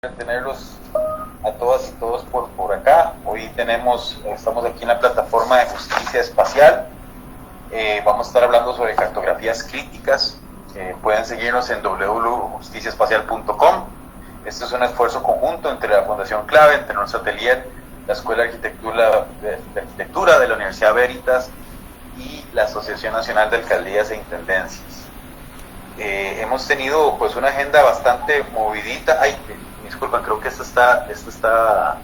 Tenerlos a todas y todos por acá. Hoy estamos aquí en la plataforma de justicia espacial. Vamos a estar hablando sobre cartografías críticas. Pueden seguirnos en www.justiciaespacial.com. Este es un esfuerzo conjunto entre la Fundación Clave, entre nuestro atelier, la Escuela de Arquitectura de la Universidad Veritas y la Asociación Nacional de Alcaldías e Intendencias. Hemos tenido pues una agenda bastante movidita. Disculpen, creo que esta está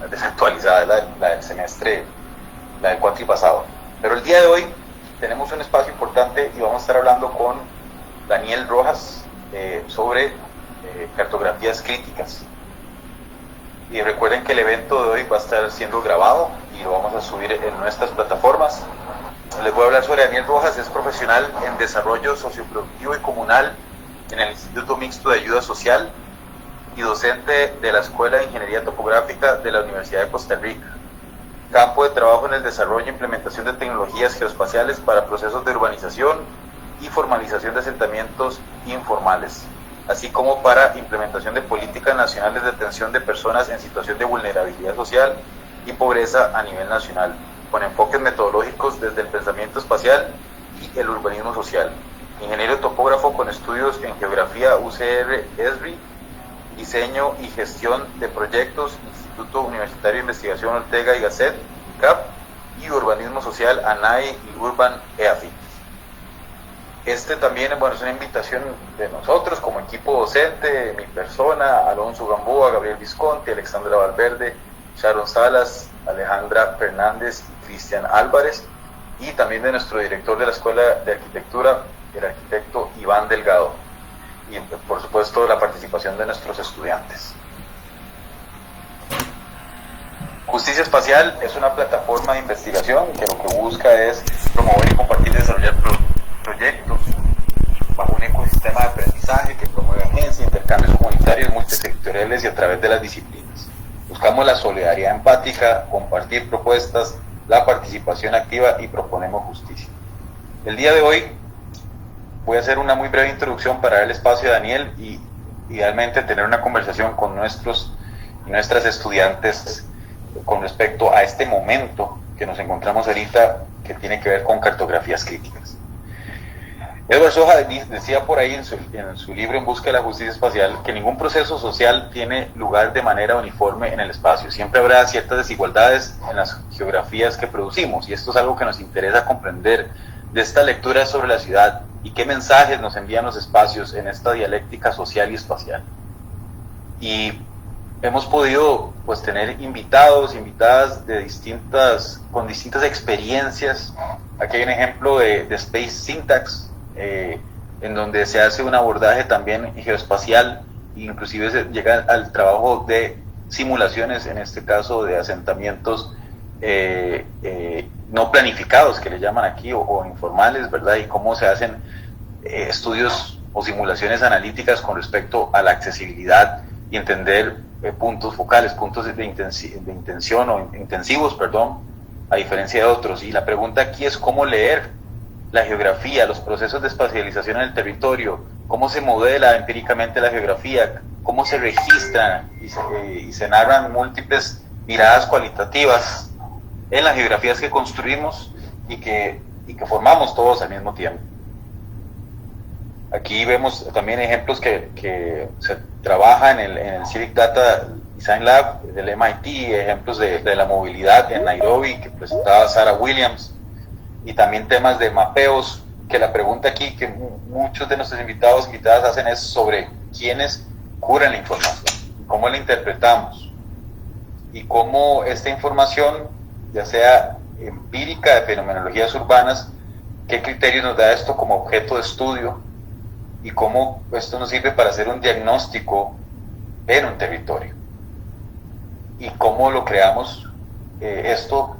desactualizada, la del semestre, la del cuatri pasado. Pero el día de hoy tenemos un espacio importante y vamos a estar hablando con Daniel Rojas sobre cartografías críticas. Y recuerden que el evento de hoy va a estar siendo grabado y lo vamos a subir en nuestras plataformas. Les voy a hablar sobre Daniel Rojas. Es profesional en desarrollo socioproductivo y comunal en el Instituto Mixto de Ayuda Social y docente de la Escuela de Ingeniería Topográfica de la Universidad de Costa Rica. Campo de trabajo en el desarrollo e implementación de tecnologías geoespaciales para procesos de urbanización y formalización de asentamientos informales, así como para implementación de políticas nacionales de atención de personas en situación de vulnerabilidad social y pobreza a nivel nacional, con enfoques metodológicos desde el pensamiento espacial y el urbanismo social. Ingeniero topógrafo con estudios en geografía UCR-ESRI, diseño y gestión de proyectos, Instituto Universitario de Investigación Ortega y Gasset, ICAP, y urbanismo social, ANAI y Urban EAFI. También es una invitación de nosotros como equipo docente, mi persona, Alonso Gamboa, Gabriel Visconti, Alexandra Valverde, Sharon Salas, Alejandra Fernández y Cristian Álvarez, y también de nuestro director de la Escuela de Arquitectura, el arquitecto Iván Delgado, y por supuesto la participación de nuestros estudiantes. Justicia Espacial es una plataforma de investigación que lo que busca es promover y compartir y desarrollar proyectos bajo un ecosistema de aprendizaje que promueve agencias, intercambios comunitarios multisectoriales y a través de las disciplinas. Buscamos la solidaridad empática, compartir propuestas, la participación activa y proponemos justicia. El día de hoy voy a hacer una muy breve introducción para dar el espacio a Daniel y idealmente tener una conversación con nuestros y nuestras estudiantes con respecto a este momento que nos encontramos ahorita, que tiene que ver con cartografías críticas. Edward Soja decía por ahí en su libro En busca de la justicia espacial que ningún proceso social tiene lugar de manera uniforme en el espacio. Siempre habrá ciertas desigualdades en las geografías que producimos, y esto es algo que nos interesa comprender de esta lectura sobre la ciudad y qué mensajes nos envían los espacios en esta dialéctica social y espacial. Y hemos podido pues tener invitadas con distintas experiencias. Aquí hay un ejemplo de Space Syntax, en donde se hace un abordaje también geoespacial, inclusive se llega al trabajo de simulaciones, en este caso de asentamientos no planificados, que le llaman aquí, o informales, ¿verdad? Y cómo se hacen estudios o simulaciones analíticas con respecto a la accesibilidad y entender puntos focales, puntos de intención o intensivos, a diferencia de otros. Y la pregunta aquí es cómo leer la geografía, los procesos de espacialización en el territorio, cómo se modela empíricamente la geografía, cómo se registran y se narran múltiples miradas cualitativas en las geografías que construimos y que formamos todos al mismo tiempo. Aquí vemos también ejemplos que se trabaja en el Civic Data Design Lab del MIT, ejemplos de la movilidad en Nairobi que presentaba Sarah Williams, y también temas de mapeos, que la pregunta aquí que muchos de nuestros invitadas hacen es sobre quiénes curan la información, cómo la interpretamos y cómo esta información, ya sea empírica de fenomenologías urbanas, qué criterios nos da esto como objeto de estudio y cómo esto nos sirve para hacer un diagnóstico en un territorio y cómo lo creamos esto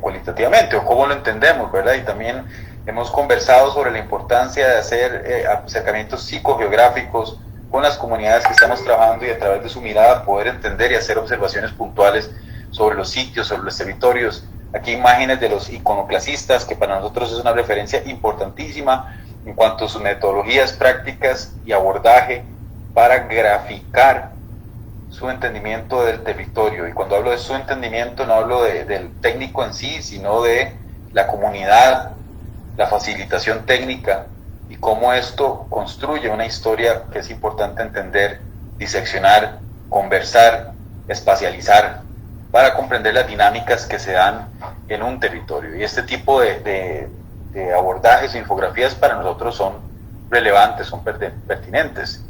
cualitativamente, o cómo lo entendemos, ¿verdad? Y también hemos conversado sobre la importancia de hacer acercamientos psicogeográficos con las comunidades que estamos trabajando y a través de su mirada poder entender y hacer observaciones puntuales sobre los sitios, sobre los territorios. Aquí imágenes de los iconoclasistas, que para nosotros es una referencia importantísima en cuanto a sus metodologías prácticas y abordaje para graficar su entendimiento del territorio. Y cuando hablo de su entendimiento no hablo del técnico en sí, sino de la comunidad, la facilitación técnica y cómo esto construye una historia que es importante entender, diseccionar, conversar, espacializar, para comprender las dinámicas que se dan en un territorio. Y este tipo de abordajes e infografías para nosotros son relevantes, son pertinentes.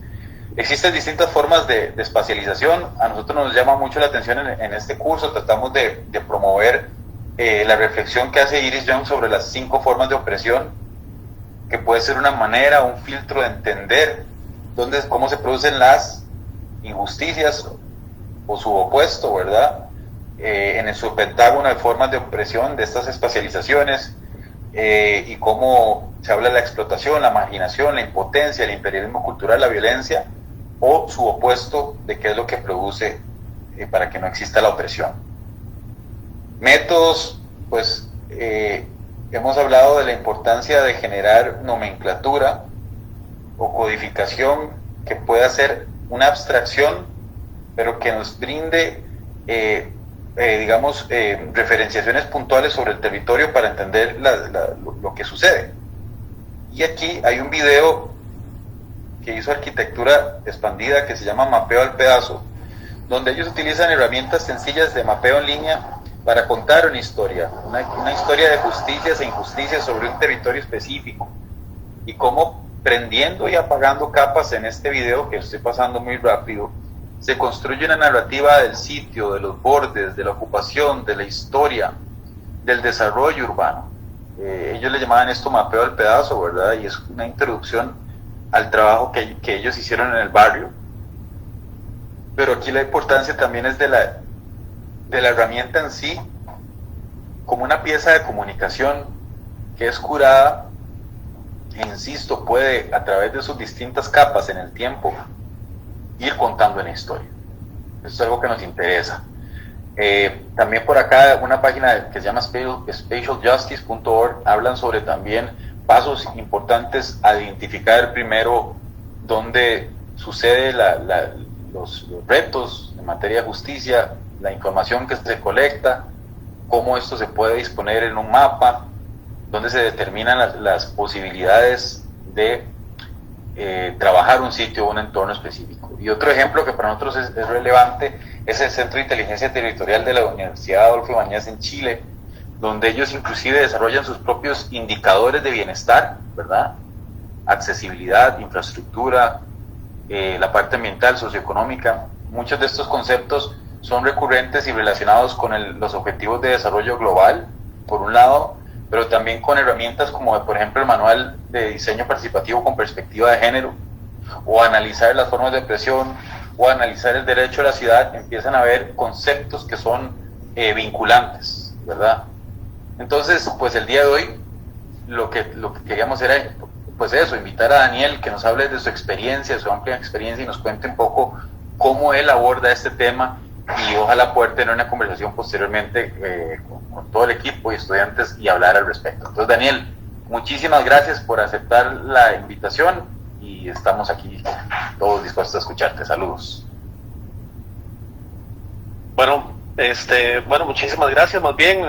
Existen distintas formas de espacialización. A nosotros nos llama mucho la atención en este curso. Tratamos de promover la reflexión que hace Iris Young sobre las 5 formas de opresión, que puede ser una manera, un filtro de entender cómo se producen las injusticias o su opuesto, ¿verdad? En su pentágono de formas de opresión de estas espacializaciones, y cómo se habla de la explotación, la marginación, la impotencia, el imperialismo cultural, la violencia, o su opuesto de qué es lo que produce para que no exista la opresión. Métodos, pues hemos hablado de la importancia de generar nomenclatura o codificación que pueda ser una abstracción, pero que nos brinde referenciaciones puntuales sobre el territorio para entender lo que sucede. Y aquí hay un video que hizo Arquitectura Expandida que se llama Mapeo al Pedazo, donde ellos utilizan herramientas sencillas de mapeo en línea para contar una historia, una historia de justicias e injusticias sobre un territorio específico, y cómo prendiendo y apagando capas en este video, que estoy pasando muy rápido, se construye una narrativa del sitio, de los bordes, de la ocupación, de la historia, del desarrollo urbano. Ellos le llamaban esto mapeo al pedazo, ¿verdad? Y es una introducción al trabajo que ellos hicieron en el barrio. Pero aquí la importancia también es de la herramienta en sí, como una pieza de comunicación que es curada, e insisto, puede a través de sus distintas capas en el tiempo ir contando una historia. Eso es algo que nos interesa. También por acá una página que se llama spatialjustice.org hablan sobre también pasos importantes a identificar primero dónde sucede los retos en materia de justicia, la información que se colecta, cómo esto se puede disponer en un mapa, dónde se determinan las posibilidades de trabajar un sitio o un entorno específico. Y otro ejemplo que para nosotros es relevante es el Centro de Inteligencia Territorial de la Universidad Adolfo Ibáñez en Chile, donde ellos inclusive desarrollan sus propios indicadores de bienestar, ¿verdad? Accesibilidad, infraestructura, la parte ambiental, socioeconómica. Muchos de estos conceptos son recurrentes y relacionados con los objetivos de desarrollo global, por un lado, pero también con herramientas como, por ejemplo, el manual de diseño participativo con perspectiva de género, o analizar las formas de opresión, o analizar el derecho a la ciudad. Empiezan a haber conceptos que son vinculantes, ¿verdad? Entonces, pues el día de hoy lo que queríamos era, pues eso, invitar a Daniel que nos hable de su experiencia, de su amplia experiencia, y nos cuente un poco cómo él aborda este tema, y ojalá poder tener una conversación posteriormente con todo el equipo y estudiantes y hablar al respecto. Entonces, Daniel, muchísimas gracias por aceptar la invitación y estamos aquí todos dispuestos a escucharte. Saludos. Bueno, muchísimas gracias más bien,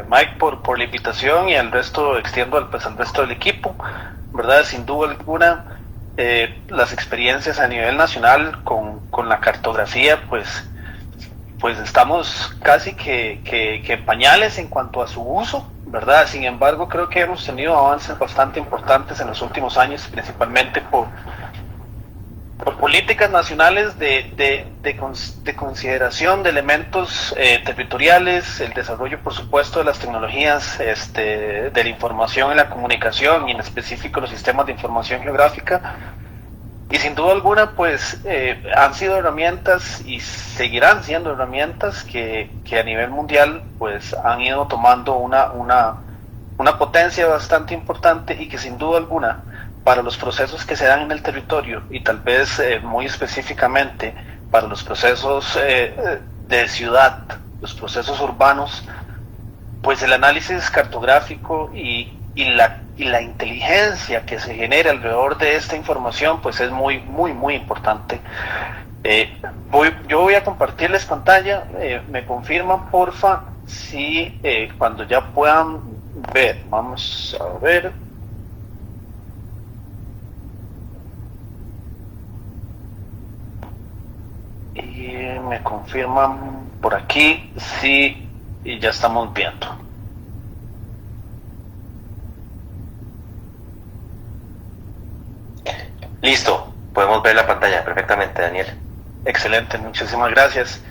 Mike, por la invitación, y al resto extiendo al resto del equipo, ¿verdad? Sin duda alguna, las experiencias a nivel nacional con la cartografía, pues estamos casi que en pañales en cuanto a su uso, ¿verdad? Sin embargo, creo que hemos tenido avances bastante importantes en los últimos años, principalmente por políticas nacionales de consideración de elementos territoriales, el desarrollo, por supuesto, de las tecnologías de la información y la comunicación, y en específico los sistemas de información geográfica. Y sin duda alguna, pues han sido herramientas y seguirán siendo herramientas que a nivel mundial pues han ido tomando una potencia bastante importante, y que sin duda alguna, para los procesos que se dan en el territorio, y tal vez muy específicamente para los procesos de ciudad, los procesos urbanos, pues el análisis cartográfico y la inteligencia que se genera alrededor de esta información pues es muy importante. Yo voy a compartirles pantalla, me confirman porfa si cuando ya puedan ver, vamos a ver. Y me confirman por aquí si ya estamos viendo. Listo, podemos ver la pantalla perfectamente, Daniel. Excelente, muchísimas gracias.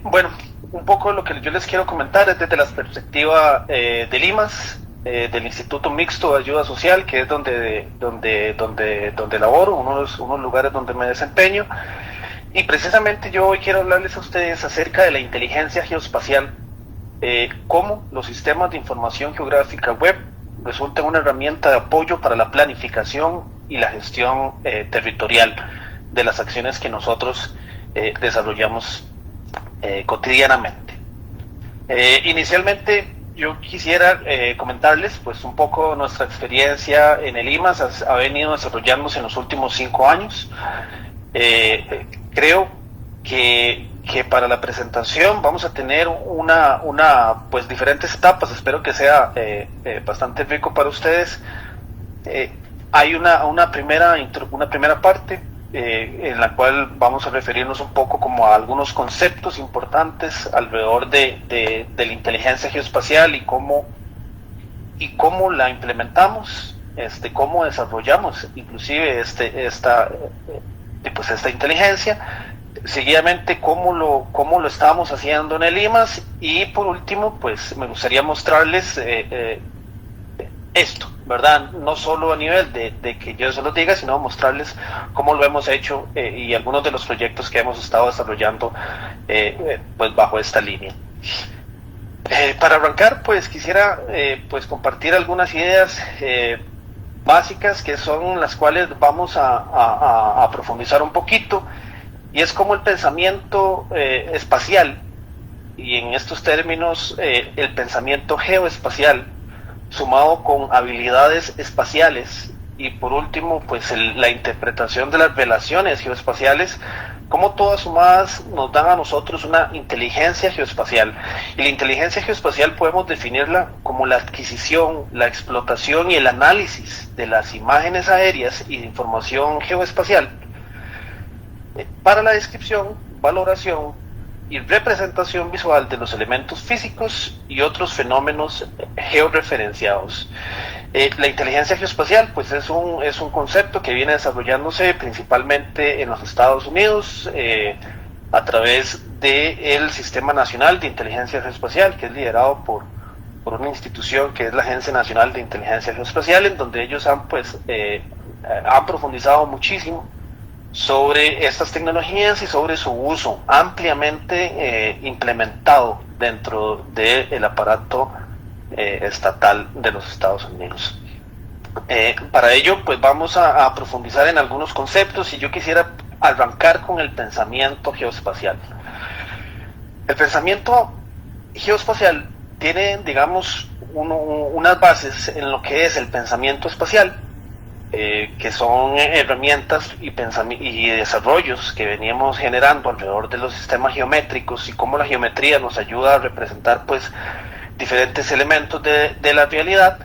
Bueno, un poco lo que yo les quiero comentar es desde la perspectiva del IMAS, del Instituto Mixto de Ayuda Social, que es donde laboro, unos lugares donde me desempeño. Y precisamente yo hoy quiero hablarles a ustedes acerca de la inteligencia geoespacial, cómo los sistemas de información geográfica web resultan una herramienta de apoyo para la planificación y la gestión territorial de las acciones que nosotros desarrollamos cotidianamente. Inicialmente yo quisiera comentarles pues un poco nuestra experiencia en el IMAS. Ha venido desarrollándose en los últimos 5 años. Creo que para la presentación vamos a tener pues diferentes etapas. Espero que sea bastante rico para ustedes. Hay una primera parte en la cual vamos a referirnos un poco como a algunos conceptos importantes alrededor de la inteligencia geoespacial y cómo la implementamos, cómo desarrollamos inclusive esta inteligencia. Seguidamente cómo lo estábamos haciendo en el IMAS, y por último pues me gustaría mostrarles esto, ¿verdad? No solo a nivel de que yo se los diga, sino mostrarles cómo lo hemos hecho y algunos de los proyectos que hemos estado desarrollando pues bajo esta línea. Para arrancar, pues quisiera pues compartir algunas ideas básicas, que son las cuales vamos a profundizar un poquito, y es como el pensamiento espacial, y en estos términos el pensamiento geoespacial sumado con habilidades espaciales, y por último pues la interpretación de las relaciones geoespaciales, como todas sumadas nos dan a nosotros una inteligencia geoespacial. Y la inteligencia geoespacial podemos definirla como la adquisición, la explotación y el análisis de las imágenes aéreas y de información geoespacial para la descripción, valoración y representación visual de los elementos físicos y otros fenómenos georreferenciados. La inteligencia geoespacial pues es un concepto que viene desarrollándose principalmente en los Estados Unidos a través del Sistema Nacional de Inteligencia Geoespacial, que es liderado por una institución que es la Agencia Nacional de Inteligencia Geoespacial, en donde ellos han profundizado muchísimo sobre estas tecnologías y sobre su uso ampliamente implementado dentro del aparato estatal de los Estados Unidos. Para ello pues vamos a profundizar en algunos conceptos, y yo quisiera arrancar con el pensamiento geoespacial. El pensamiento geoespacial tiene, digamos, unas bases en lo que es el pensamiento espacial, que son herramientas y desarrollos que veníamos generando alrededor de los sistemas geométricos, y cómo la geometría nos ayuda a representar pues diferentes elementos de la realidad,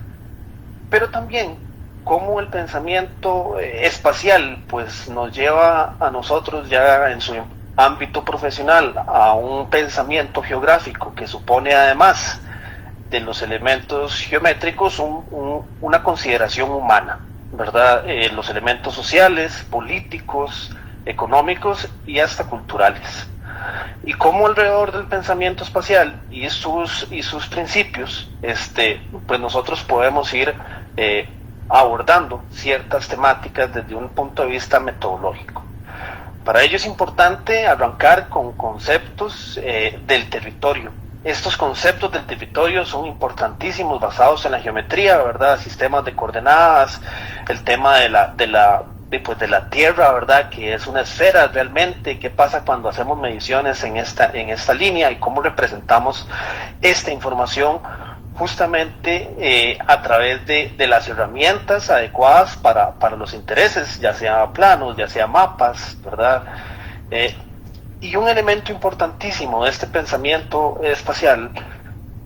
pero también cómo el pensamiento espacial pues nos lleva a nosotros ya en su ámbito profesional a un pensamiento geográfico que supone, además de los elementos geométricos, una consideración humana, ¿verdad? Los elementos sociales, políticos, económicos y hasta culturales. Y cómo alrededor del pensamiento espacial y sus principios, pues nosotros podemos ir abordando ciertas temáticas desde un punto de vista metodológico. Para ello es importante arrancar con conceptos del territorio. Estos conceptos del territorio son importantísimos, basados en la geometría, ¿verdad? Sistemas de coordenadas, el tema de la Tierra, ¿verdad? Que es una esfera realmente. ¿Qué pasa cuando hacemos mediciones en esta línea, y cómo representamos esta información justamente a través de las herramientas adecuadas para los intereses, ya sea planos, ya sea mapas, ¿verdad? Y un elemento importantísimo de este pensamiento espacial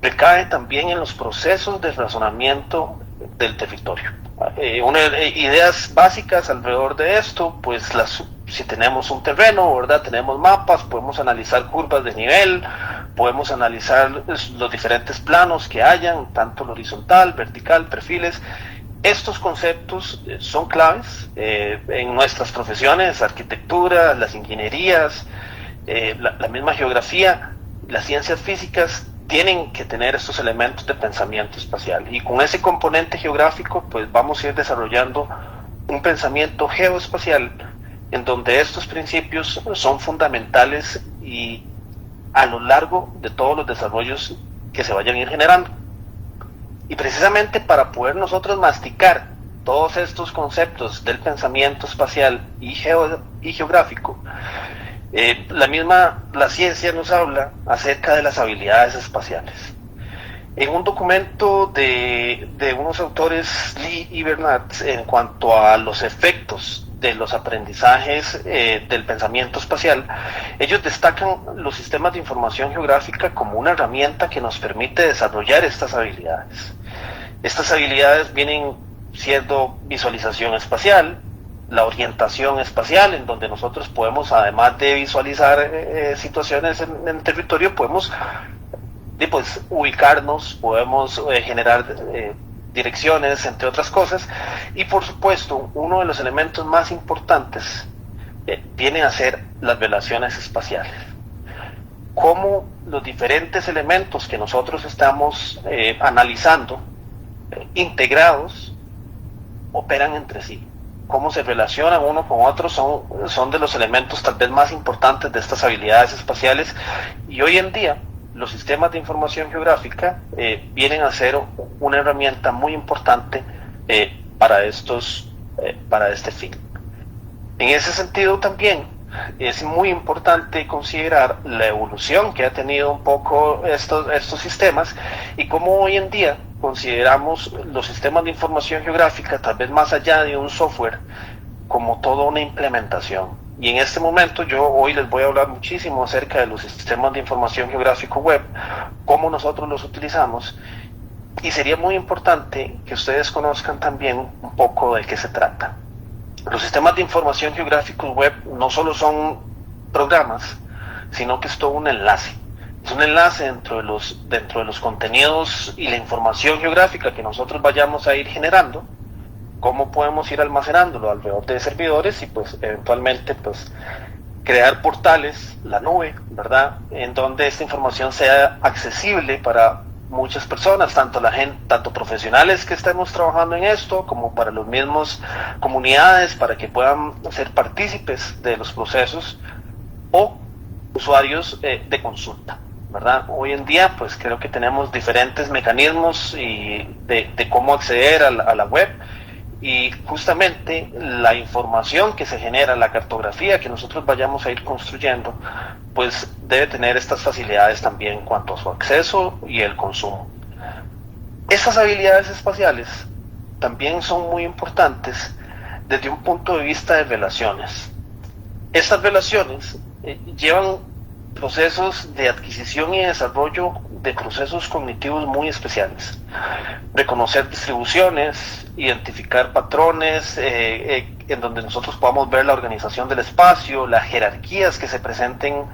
recae también en los procesos de razonamiento del territorio. Ideas básicas alrededor de esto, pues si tenemos un terreno, ¿verdad? Tenemos mapas, podemos analizar curvas de nivel, podemos analizar los diferentes planos que hayan, tanto el horizontal, vertical, perfiles. Estos conceptos son claves en nuestras profesiones, arquitectura, las ingenierías, la misma geografía, las ciencias físicas tienen que tener estos elementos de pensamiento espacial, y con ese componente geográfico pues vamos a ir desarrollando un pensamiento geoespacial en donde estos principios son fundamentales y a lo largo de todos los desarrollos que se vayan a ir generando. Y precisamente para poder nosotros masticar todos estos conceptos del pensamiento espacial y geográfico, la ciencia nos habla acerca de las habilidades espaciales. En un documento de unos autores, Lee y Bernat, en cuanto a los efectos de los aprendizajes del pensamiento espacial, ellos destacan los sistemas de información geográfica como una herramienta que nos permite desarrollar estas habilidades. Estas habilidades vienen siendo visualización espacial, la orientación espacial, en donde nosotros podemos, además de visualizar situaciones en el territorio, podemos ubicarnos, podemos generar direcciones, entre otras cosas. Y por supuesto, uno de los elementos más importantes viene a ser las relaciones espaciales. Cómo los diferentes elementos que nosotros estamos analizando, integrados, operan entre sí. Cómo se relacionan uno con otro son de los elementos tal vez más importantes de estas habilidades espaciales, y hoy en día los sistemas de información geográfica vienen a ser una herramienta muy importante para este fin. En ese sentido también es muy importante considerar la evolución que ha tenido un poco estos sistemas, y cómo hoy en día consideramos los sistemas de información geográfica, tal vez más allá de un software, como toda una implementación. Y en este momento yo hoy les voy a hablar muchísimo acerca de los sistemas de información geográfico web, cómo nosotros los utilizamos, y sería muy importante que ustedes conozcan también un poco de qué se trata. Los sistemas de información geográficos web no solo son programas, sino que es todo un enlace. Es un enlace dentro de los contenidos y la información geográfica que nosotros vayamos a ir generando, cómo podemos ir almacenándolo alrededor de servidores y pues eventualmente pues crear portales, la nube, ¿verdad? En donde esta información sea accesible para muchas personas, tanto profesionales que estemos trabajando en esto, como para los mismos comunidades, para que puedan ser partícipes de los procesos, o usuarios de consulta, ¿verdad? Hoy en día pues creo que tenemos diferentes mecanismos de cómo acceder a la web, y justamente la información que se genera, la cartografía que nosotros vayamos a ir construyendo, pues debe tener estas facilidades también en cuanto a su acceso y el consumo. Estas habilidades espaciales también son muy importantes desde un punto de vista de relaciones. Estas relaciones llevan procesos de adquisición y desarrollo de procesos cognitivos muy especiales. Reconocer distribuciones, identificar patrones en donde nosotros podamos ver la organización del espacio, las jerarquías que se presenten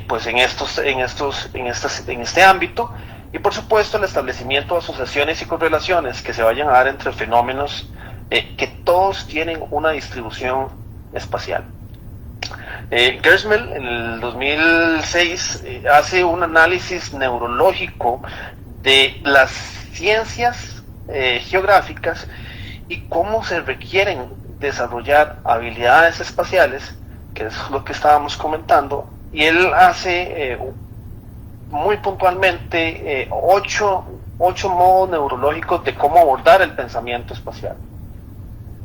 pues en este ámbito, y por supuesto el establecimiento de asociaciones y correlaciones que se vayan a dar entre fenómenos que todos tienen una distribución espacial. Gersmel en el 2006 hace un análisis neurológico de las ciencias geográficas y cómo se requieren desarrollar habilidades espaciales, que es lo que estábamos comentando, y él hace muy puntualmente 8 modos neurológicos de cómo abordar el pensamiento espacial.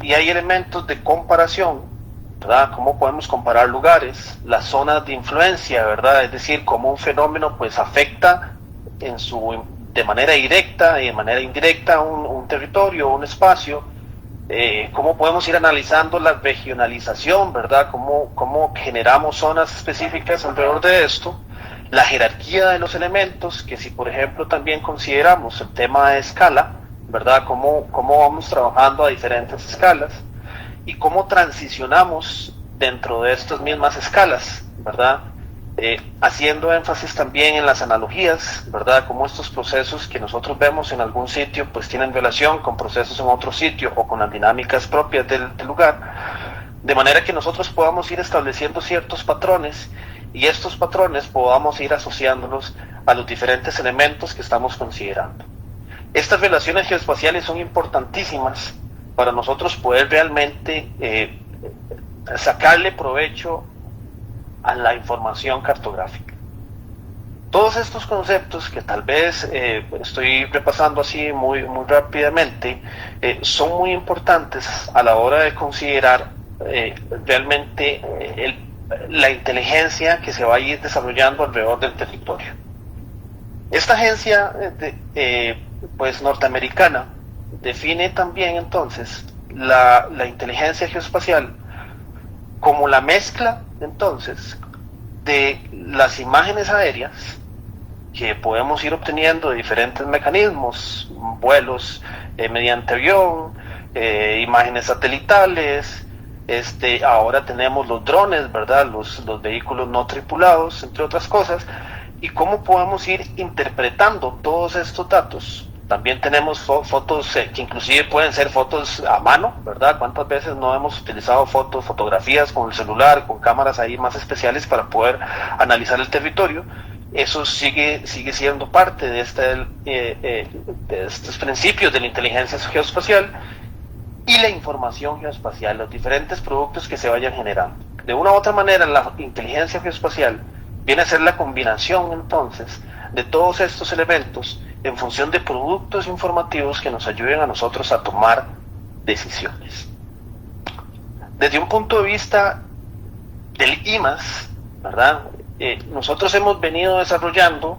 Y hay elementos de comparación, ¿verdad? Cómo podemos comparar lugares, las zonas de influencia, ¿verdad? Es decir, cómo un fenómeno pues afecta en su de manera directa y de manera indirecta un territorio, un espacio, cómo podemos ir analizando la regionalización, ¿verdad? Cómo generamos zonas específicas alrededor de esto, la jerarquía de los elementos, que si por ejemplo también consideramos el tema de escala, ¿verdad? Cómo vamos trabajando a diferentes escalas y cómo transicionamos dentro de estas mismas escalas, ¿verdad? Haciendo énfasis también en las analogías, ¿verdad? Como estos procesos que nosotros vemos en algún sitio pues tienen relación con procesos en otro sitio o con las dinámicas propias del lugar, de manera que nosotros podamos ir estableciendo ciertos patrones y estos patrones podamos ir asociándolos a los diferentes elementos que estamos considerando. Estas relaciones geoespaciales son importantísimas para nosotros poder realmente sacarle provecho a la información cartográfica. Todos estos conceptos que tal vez estoy repasando así muy rápidamente son muy importantes a la hora de considerar realmente la inteligencia que se va a ir desarrollando alrededor del territorio. Esta agencia pues norteamericana define también entonces la inteligencia geoespacial como la mezcla entonces de las imágenes aéreas que podemos ir obteniendo de diferentes mecanismos, vuelos mediante avión, imágenes satelitales, ahora tenemos los drones, ¿verdad? Los vehículos no tripulados, entre otras cosas, y cómo podemos ir interpretando todos estos datos. También tenemos fotos que inclusive pueden ser fotos a mano, ¿verdad? ¿Cuántas veces no hemos utilizado fotografías con el celular, con cámaras ahí más especiales para poder analizar el territorio? Eso sigue siendo parte de estos principios de la inteligencia geoespacial y la información geoespacial, los diferentes productos que se vayan generando. De una u otra manera, la inteligencia geoespacial viene a ser la combinación entonces de todos estos elementos en función de productos informativos que nos ayuden a nosotros a tomar decisiones. Desde un punto de vista del IMAS, ¿verdad? Nosotros hemos venido desarrollando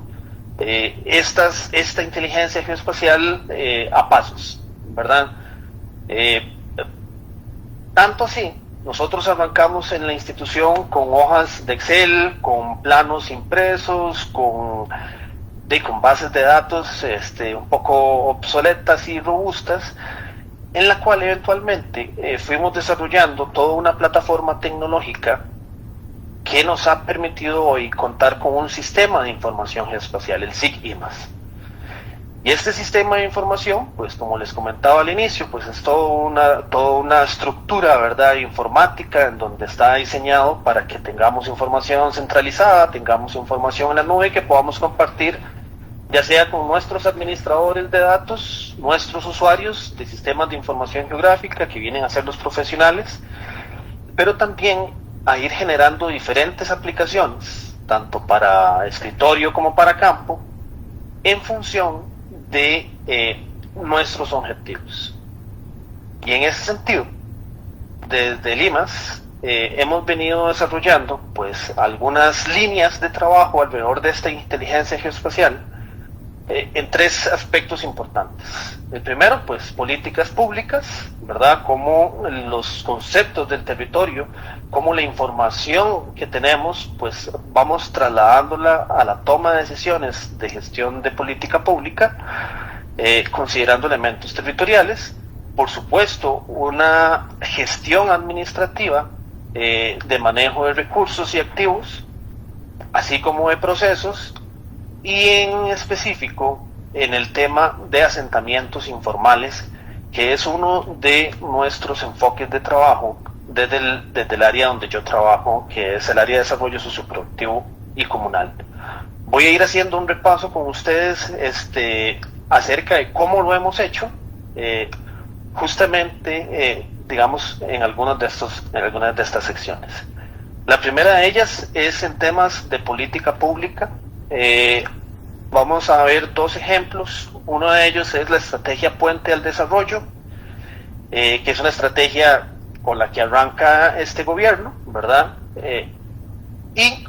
esta inteligencia geoespacial a pasos, ¿verdad? Tanto así, nosotros arrancamos en la institución con hojas de Excel, con planos impresos, con bases de datos un poco obsoletas y robustas, en la cual eventualmente fuimos desarrollando toda una plataforma tecnológica que nos ha permitido hoy contar con un sistema de información geoespacial, el SIG-IMAS. Y este sistema de información, pues como les comentaba al inicio, pues es toda una estructura, ¿verdad?, informática, en donde está diseñado para que tengamos información centralizada, tengamos información en la nube que podamos compartir, ya sea con nuestros administradores de datos, nuestros usuarios de sistemas de información geográfica, que vienen a ser los profesionales, pero también a ir generando diferentes aplicaciones, tanto para escritorio como para campo, en función de nuestros objetivos. Y en ese sentido, desde el IMAS hemos venido desarrollando pues algunas líneas de trabajo alrededor de esta inteligencia geoespacial en tres aspectos importantes. El primero, pues políticas públicas, ¿verdad? Cómo los conceptos del territorio, cómo la información que tenemos, pues vamos trasladándola a la toma de decisiones de gestión de política pública, considerando elementos territoriales. Por supuesto, una gestión administrativa de manejo de recursos y activos, así como de procesos, y en específico en el tema de asentamientos informales, que es uno de nuestros enfoques de trabajo desde el área donde yo trabajo, que es el área de desarrollo socioproductivo y comunal. Voy a ir haciendo un repaso con ustedes acerca de cómo lo hemos hecho, justamente digamos en algunas de estas secciones. La primera de ellas es en temas de política pública. Vamos a ver dos ejemplos. Uno de ellos es la estrategia Puente al Desarrollo, que es una estrategia con la que arranca este gobierno, ¿verdad? Y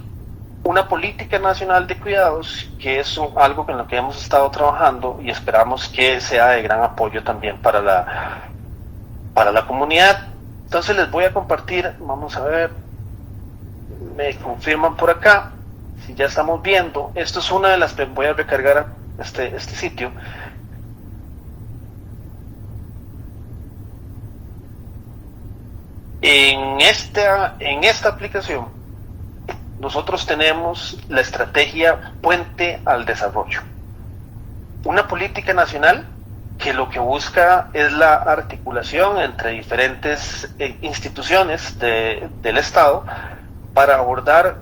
una política nacional de cuidados, que es algo en lo que hemos estado trabajando y esperamos que sea de gran apoyo también para la comunidad. Entonces les voy a compartir, vamos a ver, me confirman por acá, si ya estamos viendo, esto es una de las, voy a recargar este sitio. En esta aplicación nosotros tenemos la estrategia Puente al Desarrollo, una política nacional que lo que busca es la articulación entre diferentes instituciones del Estado para abordar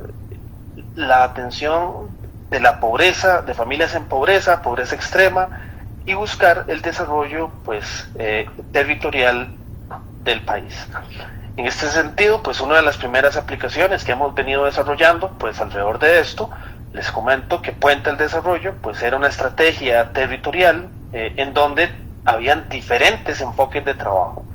la atención de la pobreza, de familias en pobreza, pobreza extrema, y buscar el desarrollo territorial del país. En este sentido, pues una de las primeras aplicaciones que hemos venido desarrollando, pues alrededor de esto, les comento que Puente al Desarrollo, pues era una estrategia territorial en donde habían diferentes enfoques de trabajo.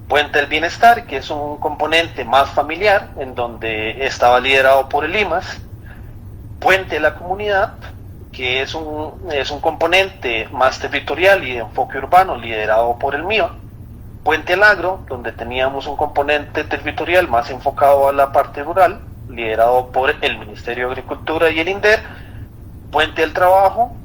Puente al Bienestar, que es un componente más familiar, en donde estaba liderado por el IMAS. Puente a la Comunidad, que es un componente más territorial y de enfoque urbano, liderado por el MIO. Puente al Agro, donde teníamos un componente territorial más enfocado a la parte rural, liderado por el Ministerio de Agricultura y el INDER. Puente al Trabajo,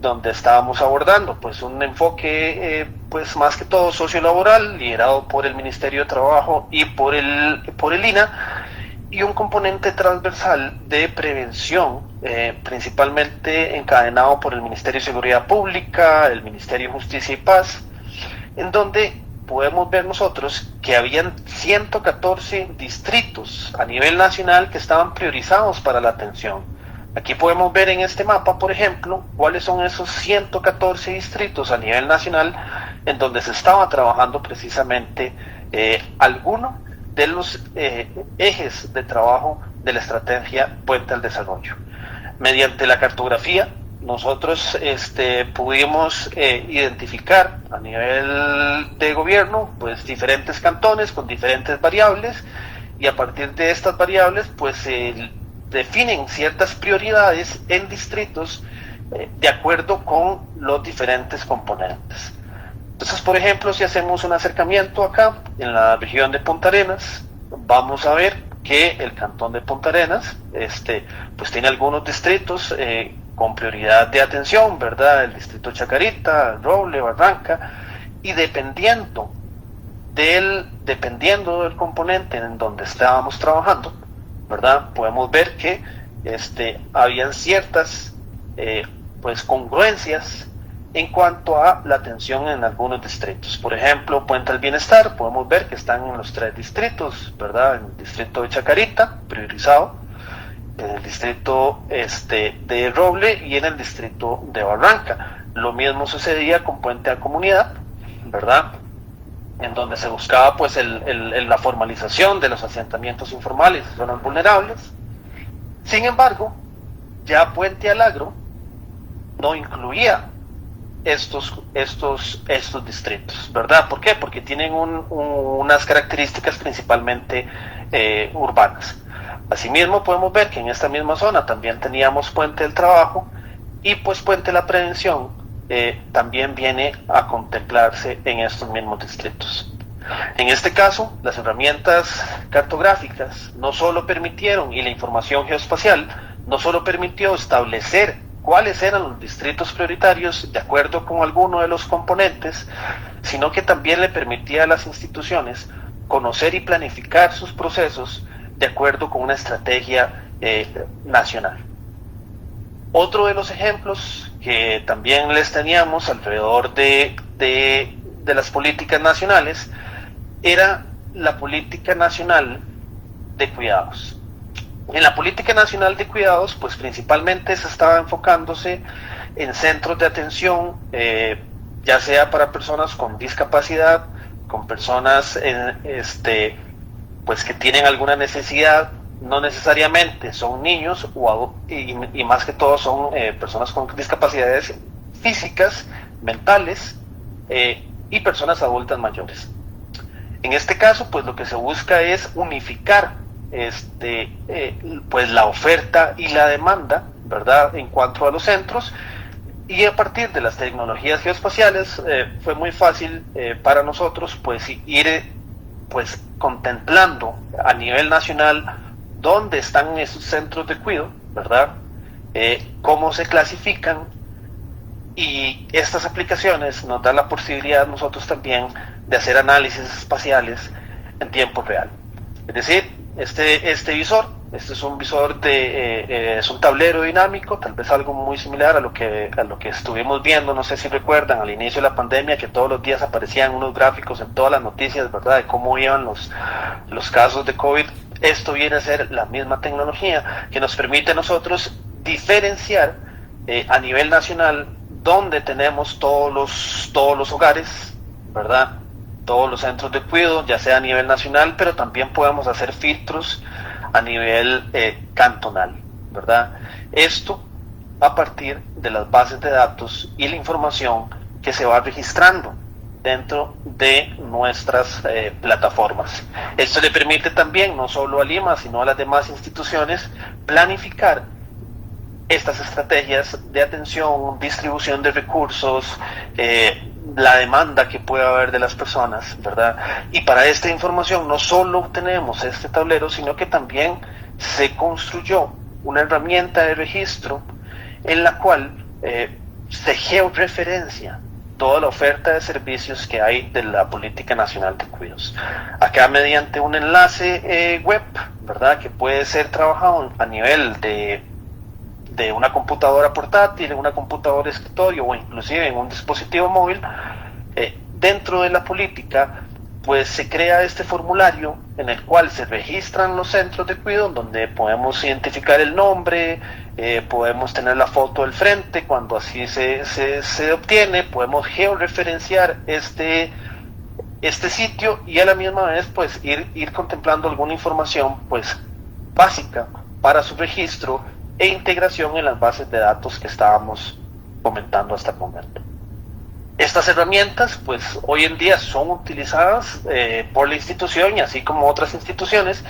donde estábamos abordando pues un enfoque pues más que todo sociolaboral, liderado por el Ministerio de Trabajo y por el INA, y un componente transversal de prevención, principalmente encadenado por el Ministerio de Seguridad Pública, el Ministerio de Justicia y Paz, en donde podemos ver nosotros que habían 114 distritos a nivel nacional que estaban priorizados para la atención. Aquí podemos ver en este mapa, por ejemplo, cuáles son esos 114 distritos a nivel nacional en donde se estaba trabajando precisamente alguno de los ejes de trabajo de la estrategia Puente al Desarrollo. Mediante la cartografía, nosotros pudimos identificar a nivel de gobierno pues diferentes cantones con diferentes variables, y a partir de estas variables pues definen ciertas prioridades en distritos de acuerdo con los diferentes componentes. Entonces, por ejemplo, si hacemos un acercamiento acá en la región de Punta Arenas, vamos a ver que el cantón de Punta Arenas pues tiene algunos distritos con prioridad de atención, ¿verdad? El distrito Chacarita, Roble, Barranca, y dependiendo del componente en donde estábamos trabajando, ¿verdad? Podemos ver que habían ciertas pues congruencias en cuanto a la atención en algunos distritos. Por ejemplo, Puente al Bienestar, podemos ver que están en los 3 distritos, ¿verdad? En el distrito de Chacarita, priorizado, en el distrito de Roble y en el distrito de Barranca. Lo mismo sucedía con Puente a Comunidad, ¿verdad? En donde se buscaba pues la formalización de los asentamientos informales y zonas vulnerables. Sin embargo, ya Puente al Agro no incluía estos distritos, ¿verdad? ¿Por qué? Porque tienen unas características principalmente urbanas. Asimismo, podemos ver que en esta misma zona también teníamos Puente del Trabajo, y pues Puente de la Prevención también viene a contemplarse en estos mismos distritos. En este caso, las herramientas cartográficas no solo permitieron, y la información geoespacial no solo permitió establecer cuáles eran los distritos prioritarios de acuerdo con alguno de los componentes, sino que también le permitía a las instituciones conocer y planificar sus procesos de acuerdo con una estrategia nacional. Otro de los ejemplos que también les teníamos alrededor de las políticas nacionales era la política nacional de cuidados. En la política nacional de cuidados, pues principalmente se estaba enfocándose en centros de atención, ya sea para personas con discapacidad, con personas pues que tienen alguna necesidad. No necesariamente son niños y más que todo son personas con discapacidades físicas, mentales y personas adultas mayores. En este caso, pues lo que se busca es unificar pues la oferta y la demanda, ¿verdad?, en cuanto a los centros. Y a partir de las tecnologías geoespaciales fue muy fácil para nosotros pues ir pues contemplando a nivel nacional dónde están esos centros de cuidado, ¿verdad? Cómo se clasifican, y estas aplicaciones nos dan la posibilidad nosotros también de hacer análisis espaciales en tiempo real. Es decir, este visor, este es un visor es un tablero dinámico, tal vez algo muy similar a lo que estuvimos viendo, no sé si recuerdan, al inicio de la pandemia, que todos los días aparecían unos gráficos en todas las noticias, ¿verdad?, de cómo iban los casos de COVID. Esto viene a ser la misma tecnología que nos permite a nosotros diferenciar a nivel nacional donde tenemos todos los hogares, ¿verdad?, todos los centros de cuidado, ya sea a nivel nacional, pero también podemos hacer filtros a nivel cantonal, ¿verdad? Esto a partir de las bases de datos y la información que se va registrando dentro de nuestras plataformas. Esto le permite también, no solo a Lima, sino a las demás instituciones, planificar estas estrategias de atención, distribución de recursos, la demanda que puede haber de las personas, ¿verdad? Y para esta información no solo tenemos este tablero, sino que también se construyó una herramienta de registro en la cual se georreferencia toda la oferta de servicios que hay de la Política Nacional de Cuidados. Acá mediante un enlace web, ¿verdad?, que puede ser trabajado a nivel de una computadora portátil, en una computadora de escritorio o inclusive en un dispositivo móvil, dentro de la política pues se crea este formulario en el cual se registran los centros de cuidado, donde podemos identificar el nombre, podemos tener la foto del frente, cuando así se obtiene, podemos georreferenciar este sitio y a la misma vez pues ir contemplando alguna información pues básica para su registro e integración en las bases de datos que estábamos comentando hasta el momento. Estas herramientas, pues hoy en día son utilizadas por la institución y así como otras instituciones,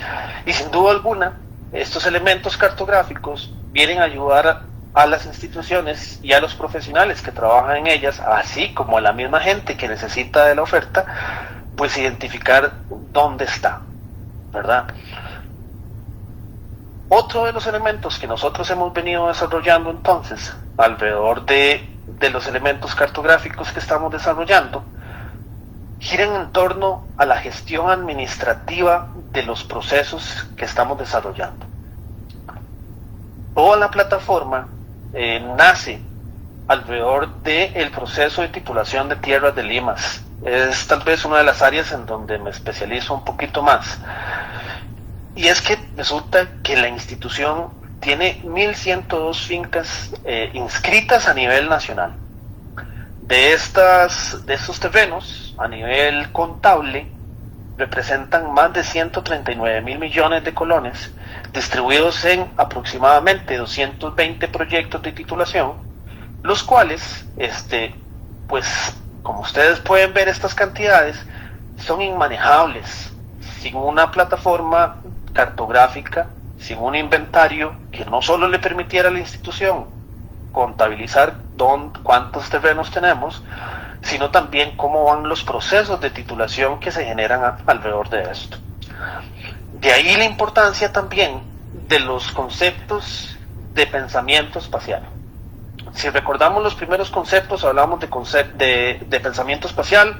y sin duda alguna, estos elementos cartográficos vienen a ayudar a las instituciones y a los profesionales que trabajan en ellas, así como a la misma gente que necesita de la oferta, pues identificar dónde está, ¿verdad? Otro de los elementos que nosotros hemos venido desarrollando entonces, alrededor de los elementos cartográficos que estamos desarrollando, giran en torno a la gestión administrativa de los procesos que estamos desarrollando. Toda la plataforma nace alrededor del proceso de titulación de tierras de limas. Es tal vez una de las áreas en donde me especializo un poquito más. Y es que resulta que la institución tiene 1.102 fincas inscritas a nivel nacional. De estos terrenos, a nivel contable, representan más de 139.000 millones de colones, distribuidos en aproximadamente 220 proyectos de titulación, los cuales, pues, como ustedes pueden ver, estas cantidades son inmanejables, sin una plataforma cartográfica, sin un inventario que no solo le permitiera a la institución contabilizar cuántos terrenos tenemos, sino también cómo van los procesos de titulación que se generan alrededor de esto. De ahí la importancia también de los conceptos de pensamiento espacial. Si recordamos los primeros conceptos, hablamos de pensamiento espacial,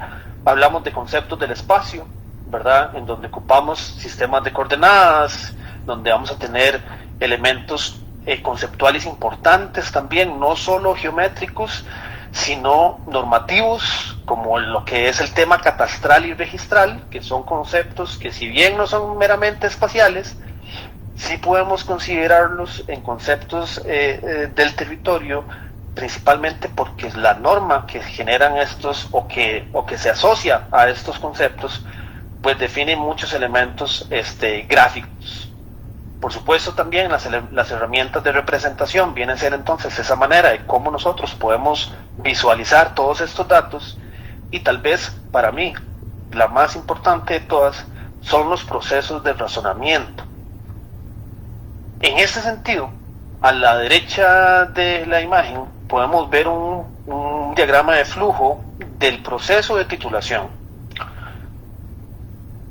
hablamos de conceptos del espacio, ¿verdad?, en donde ocupamos sistemas de coordenadas, donde vamos a tener elementos conceptuales importantes también, no solo geométricos, sino normativos, como lo que es el tema catastral y registral, que son conceptos que, si bien no son meramente espaciales, sí podemos considerarlos en conceptos del territorio, principalmente porque la norma que generan estos o que se asocia a estos conceptos pues define muchos elementos gráficos. Por supuesto también las herramientas de representación vienen a ser entonces esa manera de cómo nosotros podemos visualizar todos estos datos, y tal vez para mí la más importante de todas son los procesos de razonamiento, En este sentido, a la derecha de la imagen podemos ver un diagrama de flujo del proceso de titulación.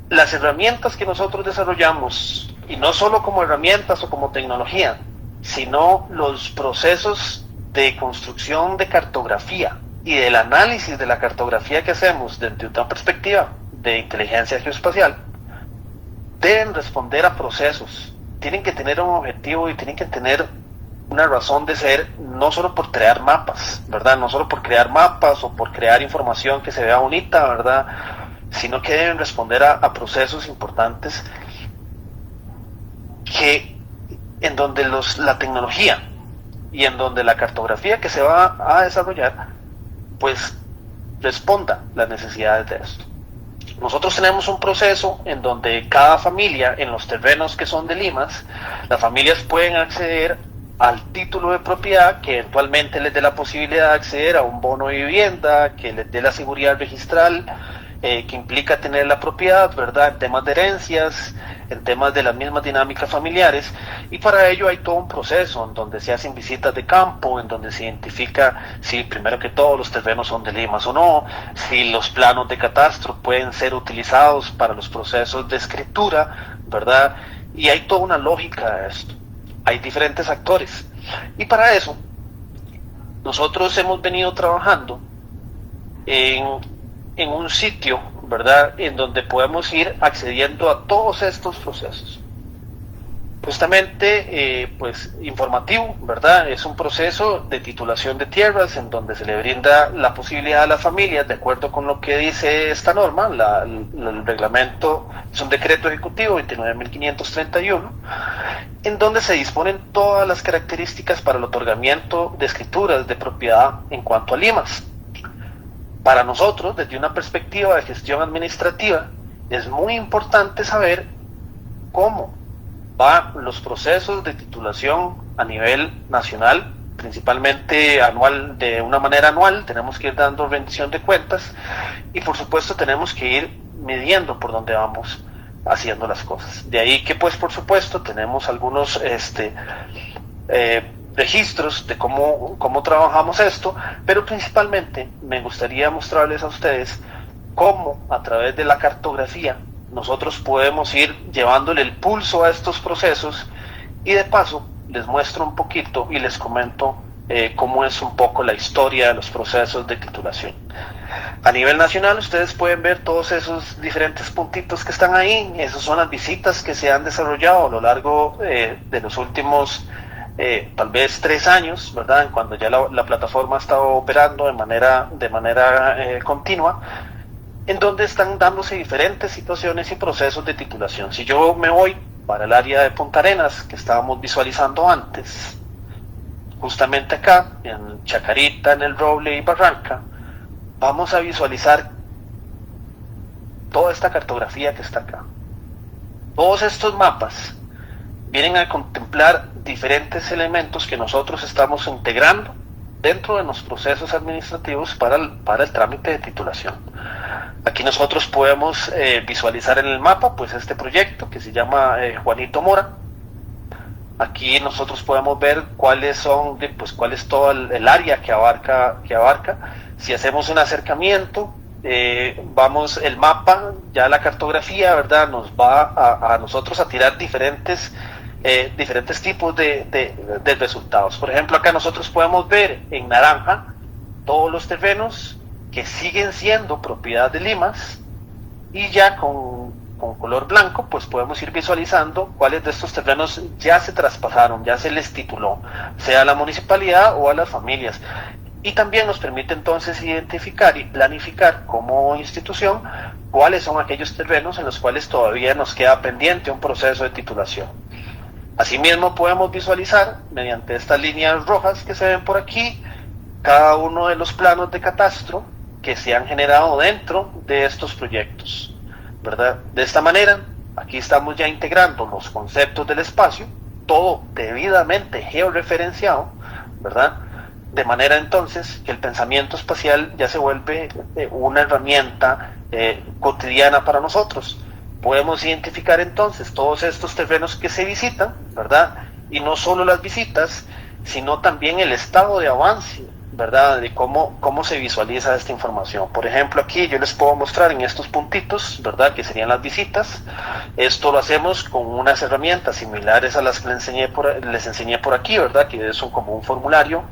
Las herramientas que nosotros desarrollamos, y no solo como herramientas o como tecnología, sino los procesos de construcción de cartografía y del análisis de la cartografía que hacemos desde una perspectiva de inteligencia geoespacial, deben responder a procesos, tienen que tener un objetivo y tienen que tener una razón de ser, no solo por crear mapas, ¿verdad? No solo por crear mapas o por crear información que se vea bonita, ¿verdad? Sino que deben responder a procesos importantes que en donde la tecnología y en donde la cartografía que se va a desarrollar pues responda las necesidades de esto. Nosotros tenemos un proceso en donde cada familia, en los terrenos que son de limas, las familias pueden acceder al título de propiedad que eventualmente les dé la posibilidad de acceder a un bono de vivienda, que les dé la seguridad registral, que implica tener la propiedad, ¿verdad? En temas de herencias, en temas de las mismas dinámicas familiares, y para ello hay todo un proceso en donde se hacen visitas de campo, en donde se identifica si primero que todo los terrenos son de limas o no, si los planos de catastro pueden ser utilizados para los procesos de escritura, ¿verdad? Y hay toda una lógica de esto, hay diferentes actores, y para eso nosotros hemos venido trabajando en un sitio, ¿verdad?, en donde podemos ir accediendo a todos estos procesos. Justamente, pues, informativo, ¿verdad? Es un proceso de titulación de tierras en donde se le brinda la posibilidad a las familias, de acuerdo con lo que dice esta norma, el reglamento, es un decreto ejecutivo 29.531, en donde se disponen todas las características para el otorgamiento de escrituras de propiedad en cuanto a limas. Para nosotros, desde una perspectiva de gestión administrativa, es muy importante saber cómo van los procesos de titulación a nivel nacional, principalmente anual, de una manera anual, tenemos que ir dando rendición de cuentas y por supuesto tenemos que ir midiendo por dónde vamos haciendo las cosas. De ahí que pues por supuesto tenemos algunos registros de cómo trabajamos esto, pero principalmente me gustaría mostrarles a ustedes cómo a través de la cartografía nosotros podemos ir llevándole el pulso a estos procesos y de paso les muestro un poquito y les comento cómo es un poco la historia de los procesos de titulación. A nivel nacional ustedes pueden ver todos esos diferentes puntitos que están ahí, esas son las visitas que se han desarrollado a lo largo de los últimos tal vez 3 años, ¿verdad? Cuando ya la plataforma ha estado operando de manera continua, en donde están dándose diferentes situaciones y procesos de titulación. Si yo me voy para el área de Punta Arenas, que estábamos visualizando antes, justamente acá, en Chacarita, en El Roble y Barranca, vamos a visualizar toda esta cartografía que está acá. Todos estos mapas vienen a contemplar diferentes elementos que nosotros estamos integrando dentro de los procesos administrativos para el trámite de titulación. Aquí nosotros podemos visualizar en el mapa pues este proyecto que se llama Juanito Mora. Aquí nosotros podemos ver cuál es todo el área que abarca. Si hacemos un acercamiento, el mapa, ya la cartografía, ¿verdad?, nos va a nosotros a tirar diferentes tipos de resultados. Por ejemplo, acá nosotros podemos ver en naranja todos los terrenos que siguen siendo propiedad de limas, y ya con color blanco pues podemos ir visualizando cuáles de estos terrenos ya se traspasaron, ya se les tituló, sea a la municipalidad o a las familias, y también nos permite entonces identificar y planificar como institución cuáles son aquellos terrenos en los cuales todavía nos queda pendiente un proceso de titulación. Asimismo podemos visualizar mediante estas líneas rojas que se ven por aquí cada uno de los planos de catastro que se han generado dentro de estos proyectos, ¿verdad? De esta manera, aquí estamos ya integrando los conceptos del espacio, todo debidamente georreferenciado, ¿verdad? De manera entonces que el pensamiento espacial ya se vuelve una herramienta cotidiana para nosotros. Podemos identificar entonces todos estos terrenos que se visitan, ¿verdad? y no solo las visitas, sino también el estado de avance, ¿verdad? De cómo se visualiza esta información. Por ejemplo, aquí yo les puedo mostrar en estos puntitos, ¿verdad? Que serían las visitas. Esto lo hacemos con unas herramientas similares a las que les enseñé por aquí, ¿verdad? Que son como un formulario,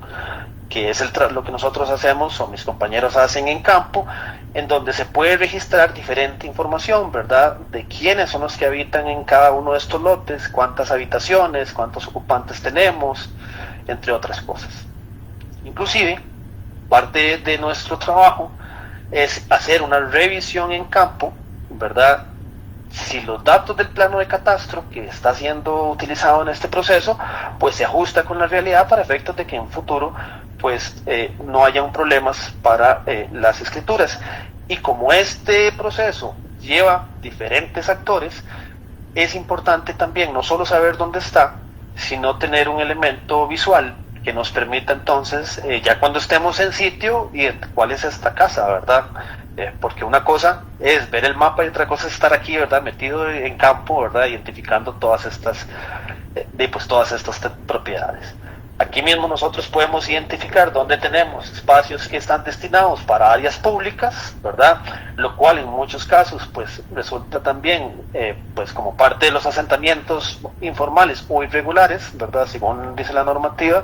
que es lo que nosotros hacemos o mis compañeros hacen en campo, en donde se puede registrar diferente información, ¿verdad? De quiénes son los que habitan en cada uno de estos lotes, cuántas habitaciones, cuántos ocupantes tenemos, entre otras cosas. Inclusive, parte de nuestro trabajo es hacer una revisión en campo, ¿verdad? Si los datos del plano de catastro que está siendo utilizado en este proceso, pues se ajusta con la realidad para efectos de que en futuro pues no haya problemas para las escrituras. Y como este proceso lleva diferentes actores, es importante también no solo saber dónde está, sino tener un elemento visual que nos permita entonces, ya cuando estemos en sitio, y cuál es esta casa, ¿verdad? Porque una cosa es ver el mapa y otra cosa es estar aquí, ¿verdad? Metido en campo, ¿verdad? Identificando todas estas propiedades. Aquí mismo nosotros podemos identificar dónde tenemos espacios que están destinados para áreas públicas, ¿verdad? Lo cual en muchos casos pues resulta también pues como parte de los asentamientos informales o irregulares, ¿verdad? Según dice la normativa,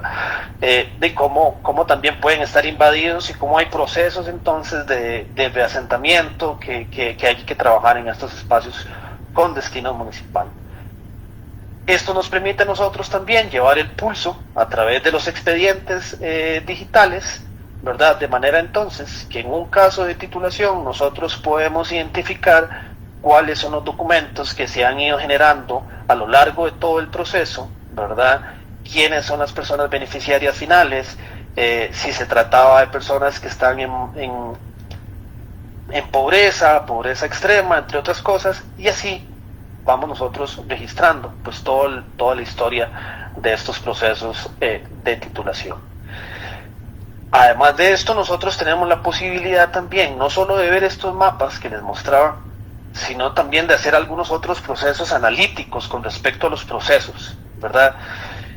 de cómo también pueden estar invadidos y cómo hay procesos entonces de reasentamiento que hay que trabajar en estos espacios con destino municipal. Esto nos permite a nosotros también llevar el pulso a través de los expedientes digitales, ¿verdad? De manera entonces que en un caso de titulación nosotros podemos identificar cuáles son los documentos que se han ido generando a lo largo de todo el proceso, ¿verdad? Quiénes son las personas beneficiarias finales, si se trataba de personas que están en pobreza extrema, entre otras cosas, y así vamos nosotros registrando pues toda la historia de estos procesos de titulación. Además de esto, nosotros tenemos la posibilidad también no solo de ver estos mapas que les mostraba, sino también de hacer algunos otros procesos analíticos con respecto a los procesos, ¿verdad?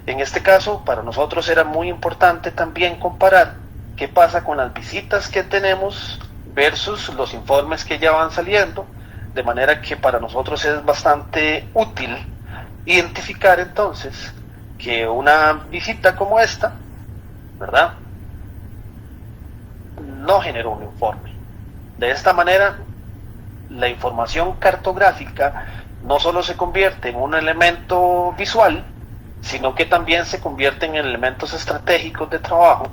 En este caso, para nosotros era muy importante también comparar qué pasa con las visitas que tenemos versus los informes que ya van saliendo, de manera que para nosotros es bastante útil identificar entonces que una visita como esta, ¿verdad?, no generó un informe. De esta manera, la información cartográfica no solo se convierte en un elemento visual, sino que también se convierte en elementos estratégicos de trabajo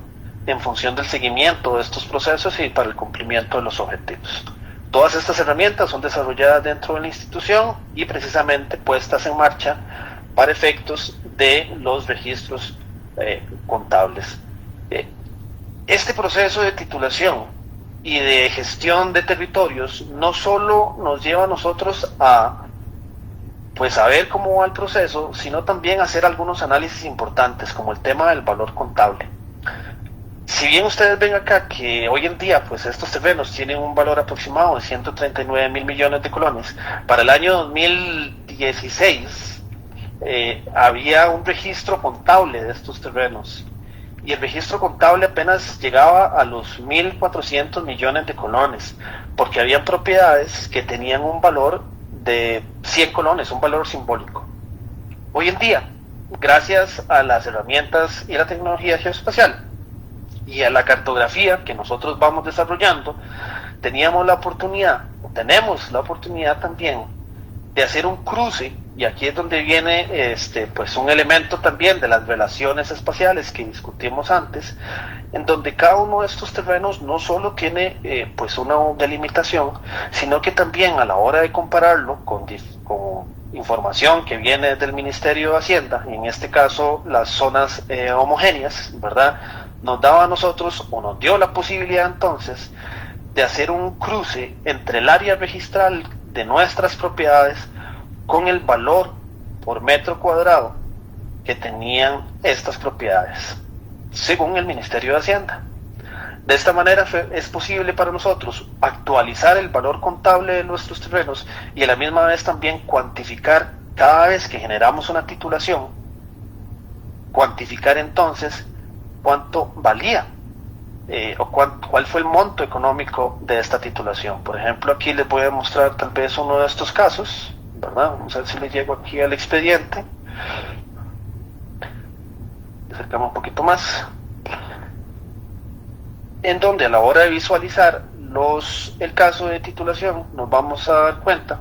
en función del seguimiento de estos procesos y para el cumplimiento de los objetivos. Todas estas herramientas son desarrolladas dentro de la institución y precisamente puestas en marcha para efectos de los registros contables. Este proceso de titulación y de gestión de territorios no solo nos lleva a nosotros a pues saber cómo va el proceso, sino también hacer algunos análisis importantes como el tema del valor contable. Si bien ustedes ven acá que hoy en día pues estos terrenos tienen un valor aproximado de 139 mil millones de colones, para el año 2016 había un registro contable de estos terrenos y el registro contable apenas llegaba a los 1.400 millones de colones, porque habían propiedades que tenían un valor de 100 colones, un valor simbólico. Hoy en día, gracias a las herramientas y la tecnología geoespacial y a la cartografía que nosotros vamos desarrollando, tenemos la oportunidad también de hacer un cruce, y aquí es donde viene pues un elemento también de las relaciones espaciales que discutimos antes, en donde cada uno de estos terrenos no solo tiene pues una delimitación, sino que también a la hora de compararlo con información que viene del Ministerio de Hacienda, en este caso las zonas homogéneas, ¿verdad?, nos daba a nosotros, o nos dio la posibilidad entonces, de hacer un cruce entre el área registral de nuestras propiedades con el valor por metro cuadrado que tenían estas propiedades, según el Ministerio de Hacienda. De esta manera es posible para nosotros actualizar el valor contable de nuestros terrenos y a la misma vez también cuantificar cada vez que generamos una titulación cuantificar entonces cuánto valía cuál fue el monto económico de esta titulación. Por ejemplo, aquí les voy a mostrar tal vez uno de estos casos, ¿verdad? Vamos a ver si le llego aquí al expediente. Acercamos un poquito más. En donde a la hora de visualizar el caso de titulación, nos vamos a dar cuenta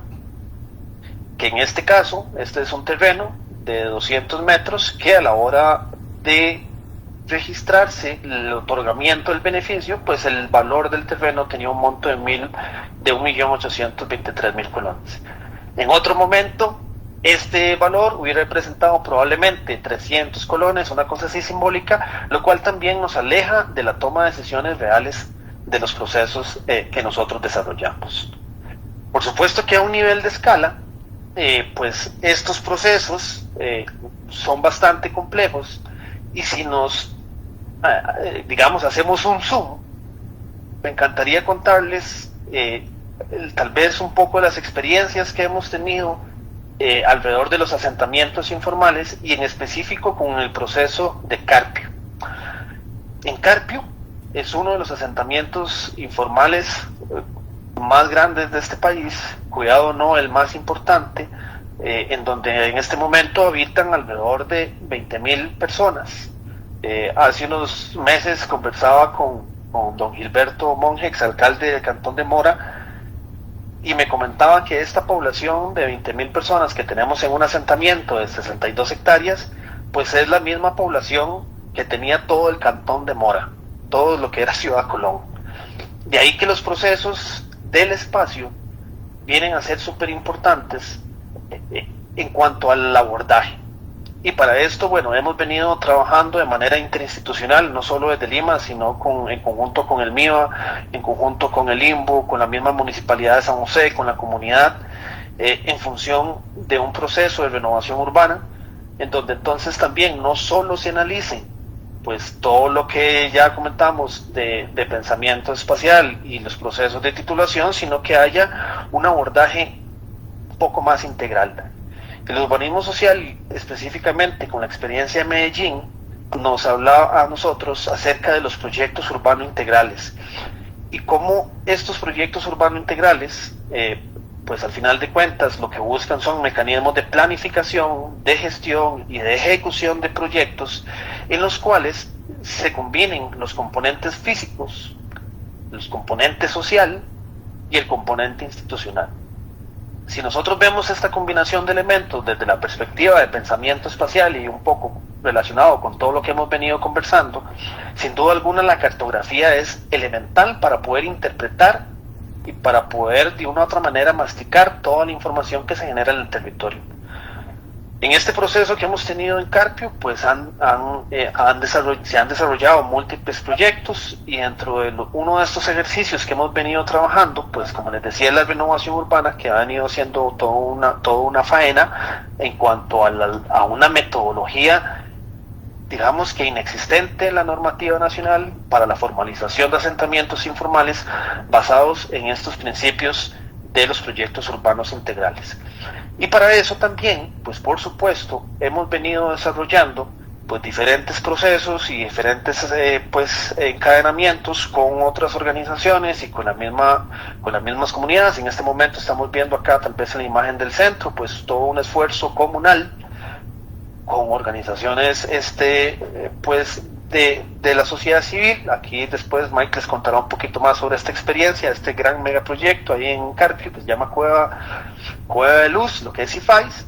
que en este caso, este es un terreno de 200 metros que a la hora de registrarse el otorgamiento del beneficio, pues el valor del terreno tenía un monto de 1.823.000 colones. En otro momento, este valor hubiera representado probablemente 300 colones, una cosa así simbólica, lo cual también nos aleja de la toma de decisiones reales de los procesos que nosotros desarrollamos. Por supuesto que a un nivel de escala, pues estos procesos son bastante complejos, y si nos, digamos, hacemos un zoom, me encantaría contarles tal vez un poco de las experiencias que hemos tenido alrededor de los asentamientos informales, y en específico con el proceso de Carpio. En Carpio es uno de los asentamientos informales más grandes de este país, cuidado no el más importante, en donde en este momento habitan alrededor de 20.000 personas. Hace unos meses conversaba con don Gilberto Monge, exalcalde del Cantón de Mora, y me comentaba que esta población de 20.000 personas que tenemos en un asentamiento de 62 hectáreas, pues es la misma población que tenía todo el Cantón de Mora, todo lo que era Ciudad Colón. De ahí que los procesos del espacio vienen a ser súper importantes en cuanto al abordaje. Y para esto, bueno, hemos venido trabajando de manera interinstitucional, no solo desde Lima, sino en conjunto con el MIVA, en conjunto con el IMBO, con la misma Municipalidad de San José, con la comunidad, en función de un proceso de renovación urbana, en donde entonces también no solo se analice pues todo lo que ya comentamos de pensamiento espacial y los procesos de titulación, sino que haya un abordaje un poco más integral. El urbanismo social, específicamente con la experiencia de Medellín, nos habla a nosotros acerca de los proyectos urbanos integrales y cómo estos proyectos urbanos integrales, pues al final de cuentas lo que buscan son mecanismos de planificación, de gestión y de ejecución de proyectos en los cuales se combinen los componentes físicos, los componentes social y el componente institucional. Si nosotros vemos esta combinación de elementos desde la perspectiva de pensamiento espacial y un poco relacionado con todo lo que hemos venido conversando, sin duda alguna la cartografía es elemental para poder interpretar y para poder de una u otra manera masticar toda la información que se genera en el territorio. En este proceso que hemos tenido en Carpio, pues se han desarrollado múltiples proyectos, y dentro de uno de estos ejercicios que hemos venido trabajando, pues como les decía, la renovación urbana, que ha venido siendo toda una faena en cuanto a una metodología, digamos que inexistente en la normativa nacional para la formalización de asentamientos informales basados en estos principios de los proyectos urbanos integrales. Y para eso también, pues por supuesto, hemos venido desarrollando pues diferentes procesos y diferentes encadenamientos con otras organizaciones y con las mismas comunidades. En este momento estamos viendo acá, tal vez en la imagen del centro, pues todo un esfuerzo comunal con organizaciones de la sociedad civil. Aquí después Mike les contará un poquito más sobre esta experiencia, este gran megaproyecto ahí en Carpio, que se llama Cueva de Luz, lo que es IFAIS,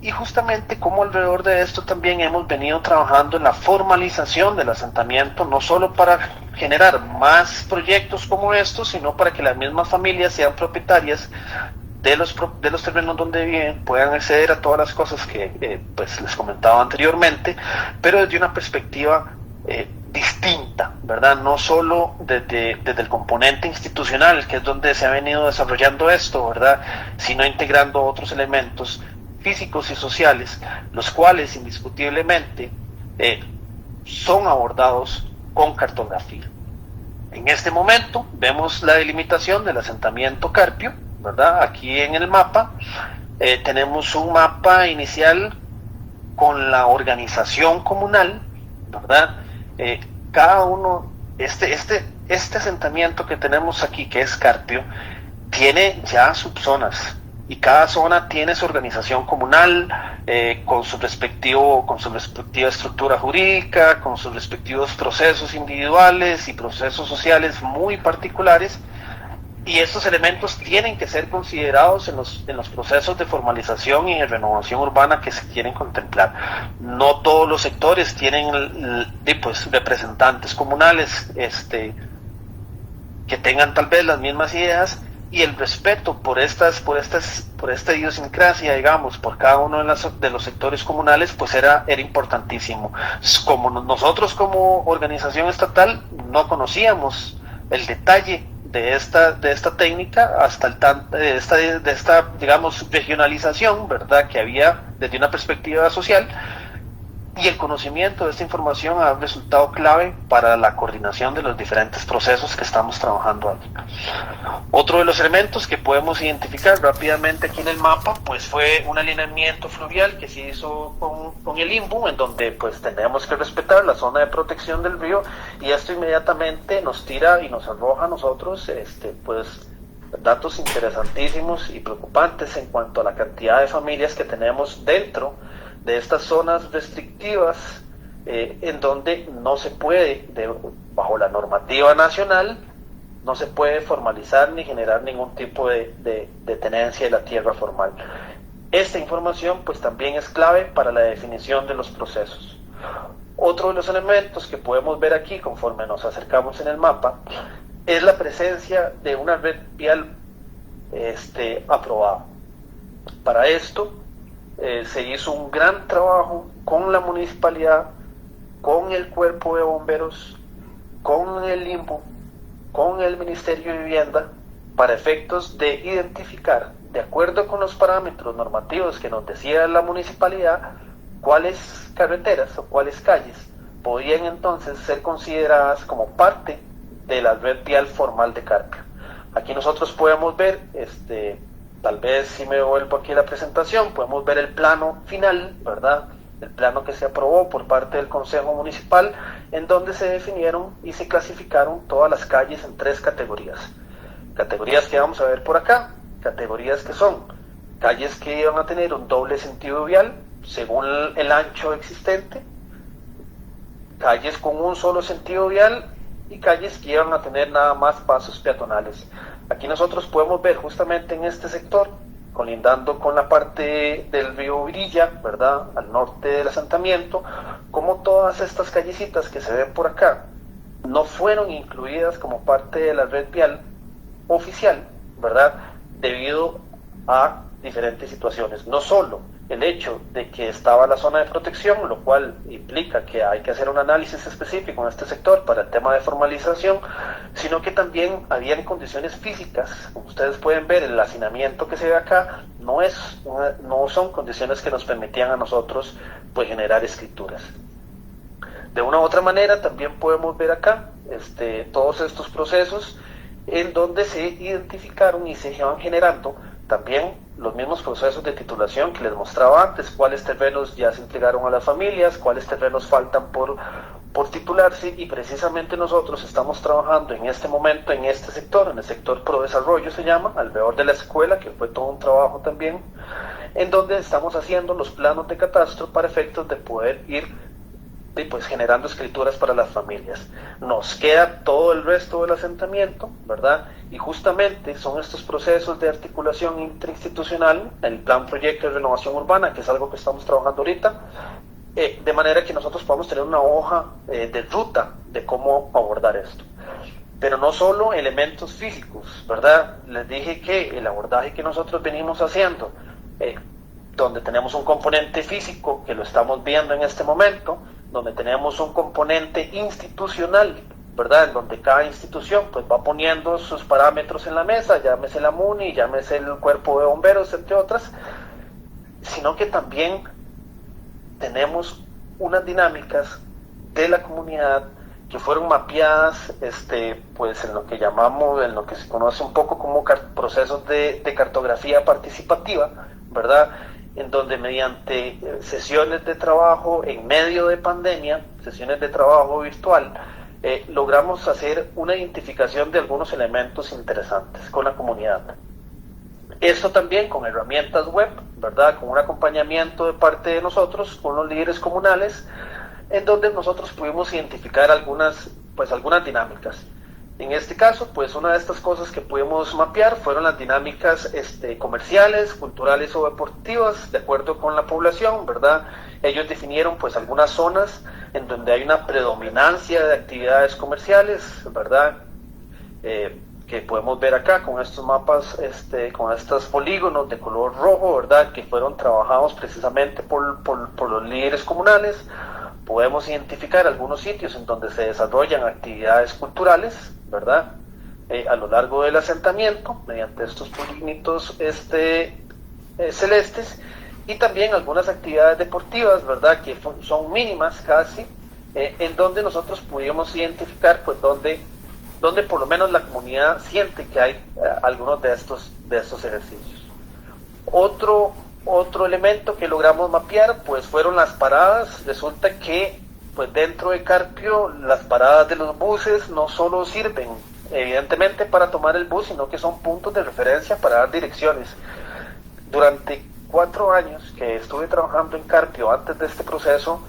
y justamente como alrededor de esto también hemos venido trabajando en la formalización del asentamiento, no solo para generar más proyectos como estos, sino para que las mismas familias sean propietarias de los terrenos donde viven, puedan acceder a todas las cosas que pues les comentaba anteriormente, pero desde una perspectiva distinta, ¿verdad? No solo desde el componente institucional, que es donde se ha venido desarrollando esto, ¿verdad? Sino integrando otros elementos físicos y sociales, los cuales indiscutiblemente son abordados con cartografía. En este momento vemos la delimitación del asentamiento Carpio, ¿verdad? Aquí en el mapa tenemos un mapa inicial con la organización comunal, ¿verdad? Cada uno, este asentamiento que tenemos aquí, que es Carpio, tiene ya subzonas, y cada zona tiene su organización comunal, con su respectiva estructura jurídica, con sus respectivos procesos individuales y procesos sociales muy particulares, y estos elementos tienen que ser considerados en los procesos de formalización y de renovación urbana que se quieren contemplar. No todos los sectores tienen pues, representantes comunales que tengan tal vez las mismas ideas, y el respeto por esta idiosincrasia, digamos, por cada uno de los sectores comunales, pues era importantísimo. Como nosotros como organización estatal no conocíamos el detalle de esta técnica hasta de esta digamos regionalización, ¿verdad?, que había desde una perspectiva social, y el conocimiento de esta información ha resultado clave para la coordinación de los diferentes procesos que estamos trabajando aquí. Otro de los elementos que podemos identificar rápidamente aquí en el mapa, pues fue un alineamiento fluvial que se hizo con el INBU, en donde pues tenemos que respetar la zona de protección del río, y esto inmediatamente nos tira y nos arroja a nosotros pues datos interesantísimos y preocupantes en cuanto a la cantidad de familias que tenemos dentro de estas zonas restrictivas, en donde no se puede, bajo la normativa nacional, no se puede formalizar ni generar ningún tipo de tenencia de la tierra formal. Esta información pues también es clave para la definición de los procesos. Otro de los elementos que podemos ver aquí conforme nos acercamos en el mapa es la presencia de una red vial aprobada. Para esto se hizo un gran trabajo con la municipalidad, con el cuerpo de bomberos, con el INBU, con el Ministerio de Vivienda, para efectos de identificar, de acuerdo con los parámetros normativos que nos decía la municipalidad, cuáles carreteras o cuáles calles podían entonces ser consideradas como parte de la red vial formal de Carpio. Aquí nosotros podemos ver tal vez si me vuelvo aquí a la presentación, podemos ver el plano final, ¿verdad? El plano que se aprobó por parte del Consejo Municipal, en donde se definieron y se clasificaron todas las calles en 3 categorías. Categorías que vamos a ver por acá, categorías que son calles que iban a tener un doble sentido vial, según el ancho existente, calles con un solo sentido vial, y calles que iban a tener nada más pasos peatonales. Aquí nosotros podemos ver justamente en este sector, colindando con la parte del río Virilla, ¿verdad?, al norte del asentamiento, como todas estas callecitas que se ven por acá no fueron incluidas como parte de la red vial oficial, ¿verdad?, debido a diferentes situaciones. No solo el hecho de que estaba la zona de protección, lo cual implica que hay que hacer un análisis específico en este sector para el tema de formalización, sino que también habían condiciones físicas. Como ustedes pueden ver, el hacinamiento que se ve acá no son condiciones que nos permitían a nosotros pues generar escrituras. De una u otra manera también podemos ver acá todos estos procesos en donde se identificaron y se van generando también los mismos procesos de titulación que les mostraba antes, cuáles terrenos ya se entregaron a las familias, cuáles terrenos faltan por titularse, y precisamente nosotros estamos trabajando en este momento en este sector, en el sector Pro Desarrollo se llama, alrededor de la escuela, que fue todo un trabajo también, en donde estamos haciendo los planos de catastro para efectos de poder ir pues generando escrituras para las familias. Nos queda todo el resto del asentamiento, ¿verdad? Y justamente son estos procesos de articulación interinstitucional, el plan proyecto de renovación urbana, que es algo que estamos trabajando ahorita, de manera que nosotros podamos tener una hoja de ruta de cómo abordar esto. Pero no solo elementos físicos, ¿verdad? Les dije que el abordaje que nosotros venimos haciendo, donde tenemos un componente físico, que lo estamos viendo en este momento, donde tenemos un componente institucional, ¿verdad?, en donde cada institución pues va poniendo sus parámetros en la mesa, llámese la MUNI, llámese el cuerpo de bomberos, entre otras, sino que también tenemos unas dinámicas de la comunidad que fueron mapeadas pues en lo que se conoce un poco como procesos de cartografía participativa, ¿verdad?, en donde mediante sesiones de trabajo en medio de pandemia, sesiones de trabajo virtual, logramos hacer una identificación de algunos elementos interesantes con la comunidad. Esto también con herramientas web, ¿verdad? Con un acompañamiento de parte de nosotros, con los líderes comunales, en donde nosotros pudimos identificar algunas dinámicas. En este caso, pues una de estas cosas que pudimos mapear fueron las dinámicas comerciales, culturales o deportivas, de acuerdo con la población, ¿verdad? Ellos definieron pues algunas zonas en donde hay una predominancia de actividades comerciales, ¿verdad? Que podemos ver acá con estos mapas, con estos polígonos de color rojo, ¿verdad? Que fueron trabajados precisamente por los líderes comunales. Podemos identificar algunos sitios en donde se desarrollan actividades culturales, ¿verdad? A lo largo del asentamiento, mediante estos polígonos celestes, y también algunas actividades deportivas, ¿verdad? Que son mínimas casi, en donde nosotros pudimos identificar, pues, donde por lo menos la comunidad siente que hay algunos de estos ejercicios. Otro elemento que logramos mapear pues fueron las paradas. Resulta que pues dentro de Carpio las paradas de los buses no solo sirven evidentemente para tomar el bus, sino que son puntos de referencia para dar direcciones. Durante 4 años que estuve trabajando en Carpio antes de este proceso,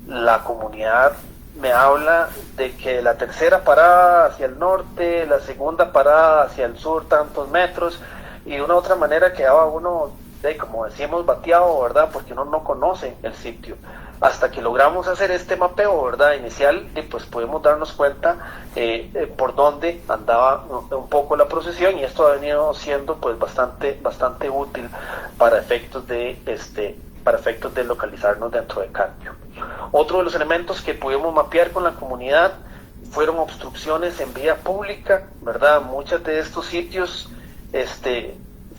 la comunidad me habla de que la tercera parada hacia el norte, la segunda parada hacia el sur tantos metros, y de una u otra manera quedaba uno, como decíamos, bateado, ¿verdad? Porque uno no conoce el sitio. Hasta que logramos hacer este mapeo, ¿verdad? Inicial, pues podemos darnos cuenta por dónde andaba un poco la procesión, y esto ha venido siendo pues bastante útil para efectos de localizarnos dentro de Carpio. Otro de los elementos que pudimos mapear con la comunidad fueron obstrucciones en vía pública, ¿verdad? Muchos de estos sitios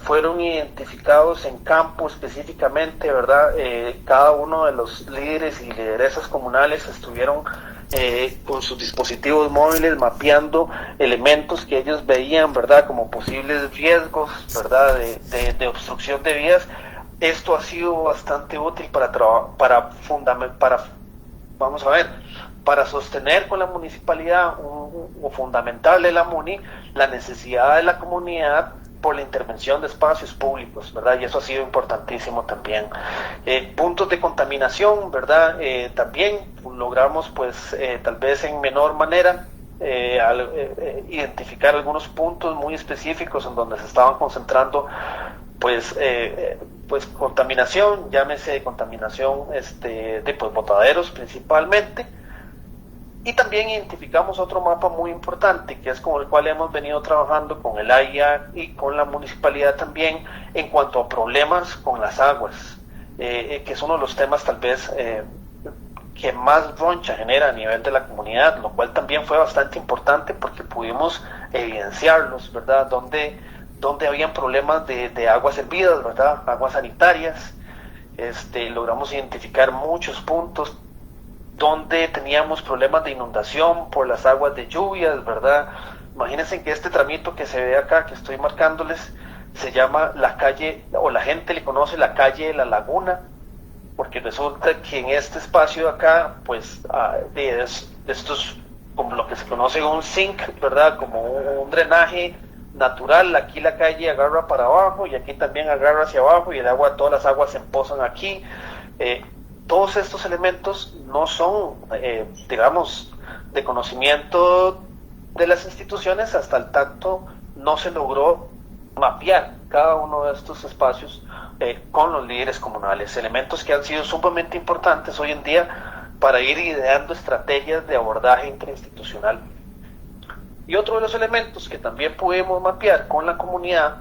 fueron identificados en campo específicamente, ¿verdad? Cada uno de los líderes y lideresas comunales estuvieron con sus dispositivos móviles mapeando elementos que ellos veían, ¿verdad? Como posibles riesgos, ¿verdad? De obstrucción de vías. Esto ha sido bastante útil para sostener con la municipalidad o fundamental de la MUNI la necesidad de la comunidad por la intervención de espacios públicos, ¿verdad? Y eso ha sido importantísimo también. Puntos de contaminación, ¿verdad? También logramos, pues, tal vez en menor manera, identificar algunos puntos muy específicos en donde se estaban concentrando, pues contaminación, llámese contaminación de pues, botaderos principalmente. Y también identificamos otro mapa muy importante, que es con el cual hemos venido trabajando con el AIA y con la municipalidad también, en cuanto a problemas con las aguas, que es uno de los temas tal vez que más roncha genera a nivel de la comunidad, lo cual también fue bastante importante porque pudimos evidenciarlos, ¿verdad? Donde habían problemas de aguas hervidas, ¿verdad? Aguas sanitarias. Logramos identificar muchos puntos donde teníamos problemas de inundación por las aguas de lluvias, ¿verdad? Imagínense que este tramito que se ve acá, que estoy marcándoles, se llama la calle, o la gente le conoce la calle de la Laguna, porque resulta que en este espacio de acá, pues, esto es como lo que se conoce un sink, ¿verdad? Como un drenaje natural. Aquí la calle agarra para abajo y aquí también agarra hacia abajo, y todas las aguas se empozan aquí. Todos estos elementos no son, digamos, de conocimiento de las instituciones, hasta el tanto no se logró mapear cada uno de estos espacios con los líderes comunales, elementos que han sido sumamente importantes hoy en día para ir ideando estrategias de abordaje interinstitucional. Y otro de los elementos que también pudimos mapear con la comunidad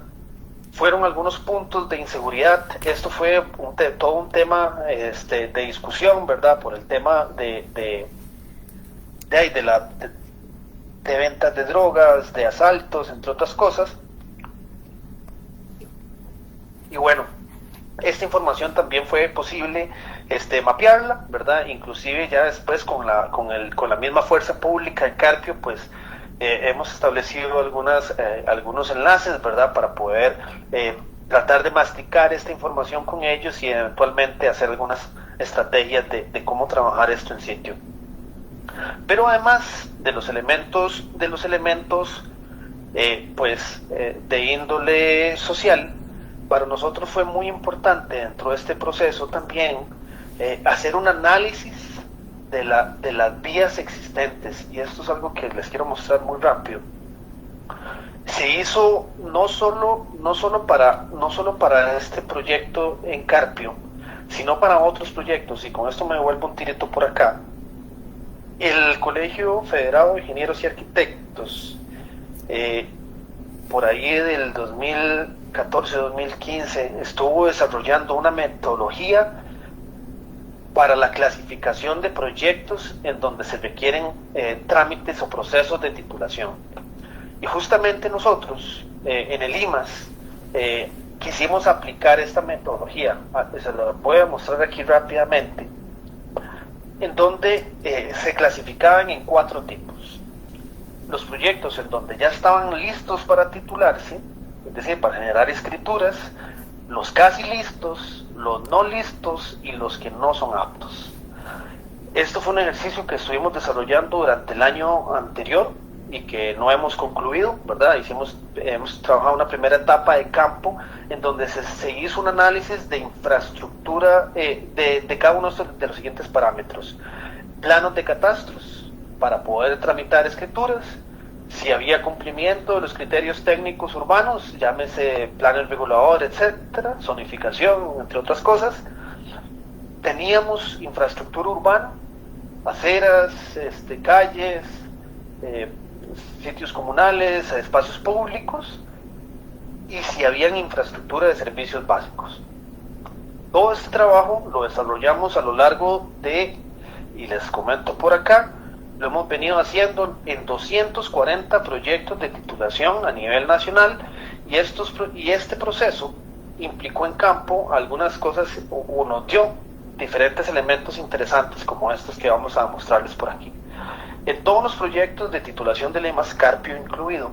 fueron algunos puntos de inseguridad. Esto fue todo un tema de discusión, ¿verdad? Por el tema de ventas de drogas, de asaltos, entre otras cosas. Y bueno, esta información también fue posible mapearla, ¿verdad? Inclusive ya después con la misma fuerza pública en Carpio, pues hemos establecido algunos enlaces, ¿verdad? Para poder tratar de masticar esta información con ellos y eventualmente hacer algunas estrategias de cómo trabajar esto en sitio. Pero además de los elementos de índole social, para nosotros fue muy importante dentro de este proceso también hacer un análisis de las vías existentes, y esto es algo que les quiero mostrar muy rápido. Se hizo no solo para este proyecto en Carpio, sino para otros proyectos, y con esto me vuelvo un tirito por acá. El Colegio Federado de Ingenieros y Arquitectos, por ahí del 2014-2015, estuvo desarrollando una metodología para la clasificación de proyectos en donde se requieren trámites o procesos de titulación. Y justamente nosotros, en el IMAS, quisimos aplicar esta metodología. Se lo voy a mostrar aquí rápidamente, en donde se clasificaban en 4 tipos. Los proyectos en donde ya estaban listos para titularse, es decir, para generar escrituras, los casi listos, los no listos y los que no son aptos. Esto fue un ejercicio que estuvimos desarrollando durante el año anterior y que no hemos concluido, ¿verdad? Hemos trabajado una primera etapa de campo en donde se hizo un análisis de infraestructura de cada uno de los siguientes parámetros: planos de catastros para poder tramitar escrituras, si había cumplimiento de los criterios técnicos urbanos, llámese planes regulador, etcétera, zonificación, entre otras cosas. Teníamos infraestructura urbana, aceras, calles, sitios comunales, espacios públicos, y si habían infraestructura de servicios básicos. Todo este trabajo lo desarrollamos a lo largo y les comento por acá, lo hemos venido haciendo en 240 proyectos de titulación a nivel nacional, y este proceso implicó en campo algunas cosas, o nos dio diferentes elementos interesantes como estos que vamos a mostrarles por aquí. En todos los proyectos de titulación del IMAS, Carpio incluido,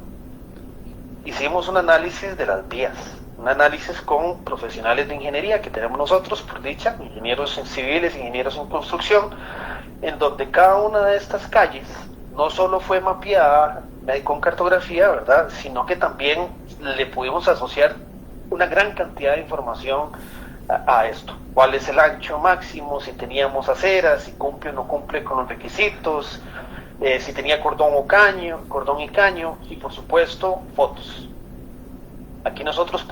hicimos un análisis de las vías, un análisis con profesionales de ingeniería que tenemos nosotros, por dicha, ingenieros civiles, ingenieros en construcción, en donde cada una de estas calles no solo fue mapeada con cartografía, ¿verdad?, sino que también le pudimos asociar una gran cantidad de información a esto. ¿Cuál es el ancho máximo? Si teníamos aceras, si cumple o no cumple con los requisitos, si tenía cordón y caño, y por supuesto fotos. Aquí nosotros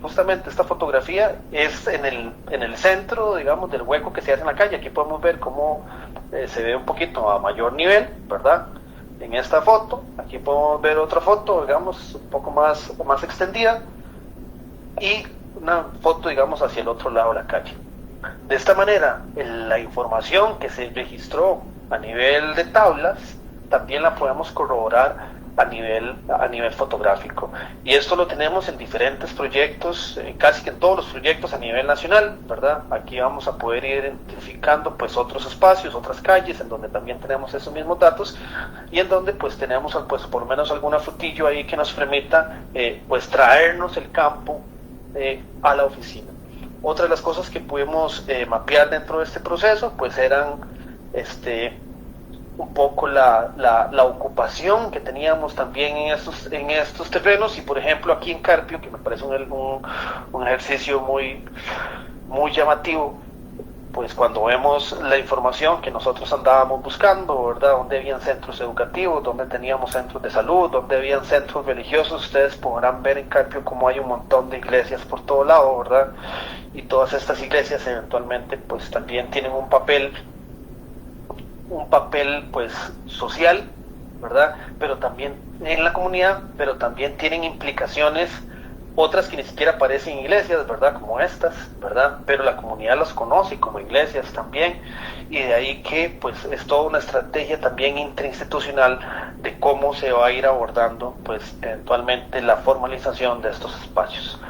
justamente esta fotografía es en el centro, digamos, del hueco que se hace en la calle. Aquí podemos ver cómo se ve un poquito a mayor nivel, ¿verdad?, en esta foto. Aquí podemos ver otra foto, digamos, un poco más extendida, y una foto, digamos, hacia el otro lado de la calle. De esta manera, la información que se registró a nivel de tablas también la podemos corroborar a nivel fotográfico, y esto lo tenemos en diferentes proyectos, casi que en todos los proyectos a nivel nacional, ¿verdad? Aquí vamos a poder ir identificando pues otros espacios, otras calles en donde también tenemos esos mismos datos, y en donde pues tenemos pues por lo menos alguna fotillo ahí que nos permita pues traernos el campo a la oficina. Otra de las cosas que pudimos mapear dentro de este proceso pues eran un poco la ocupación que teníamos también en estos terrenos, y por ejemplo aquí en Carpio, que me parece un ejercicio muy llamativo, pues cuando vemos la información que nosotros andábamos buscando, ¿verdad?, donde habían centros educativos, donde teníamos centros de salud, donde habían centros religiosos. Ustedes podrán ver en Carpio como hay un montón de iglesias por todo lado, ¿verdad?, y todas estas iglesias eventualmente pues también tienen un papel pues social, ¿verdad?, pero también en la comunidad, pero también tienen implicaciones otras que ni siquiera aparecen en iglesias, ¿verdad?, como estas, ¿verdad?, pero la comunidad las conoce como iglesias también, y de ahí que pues es toda una estrategia también interinstitucional de cómo se va a ir abordando pues eventualmente la formalización de estos espacios.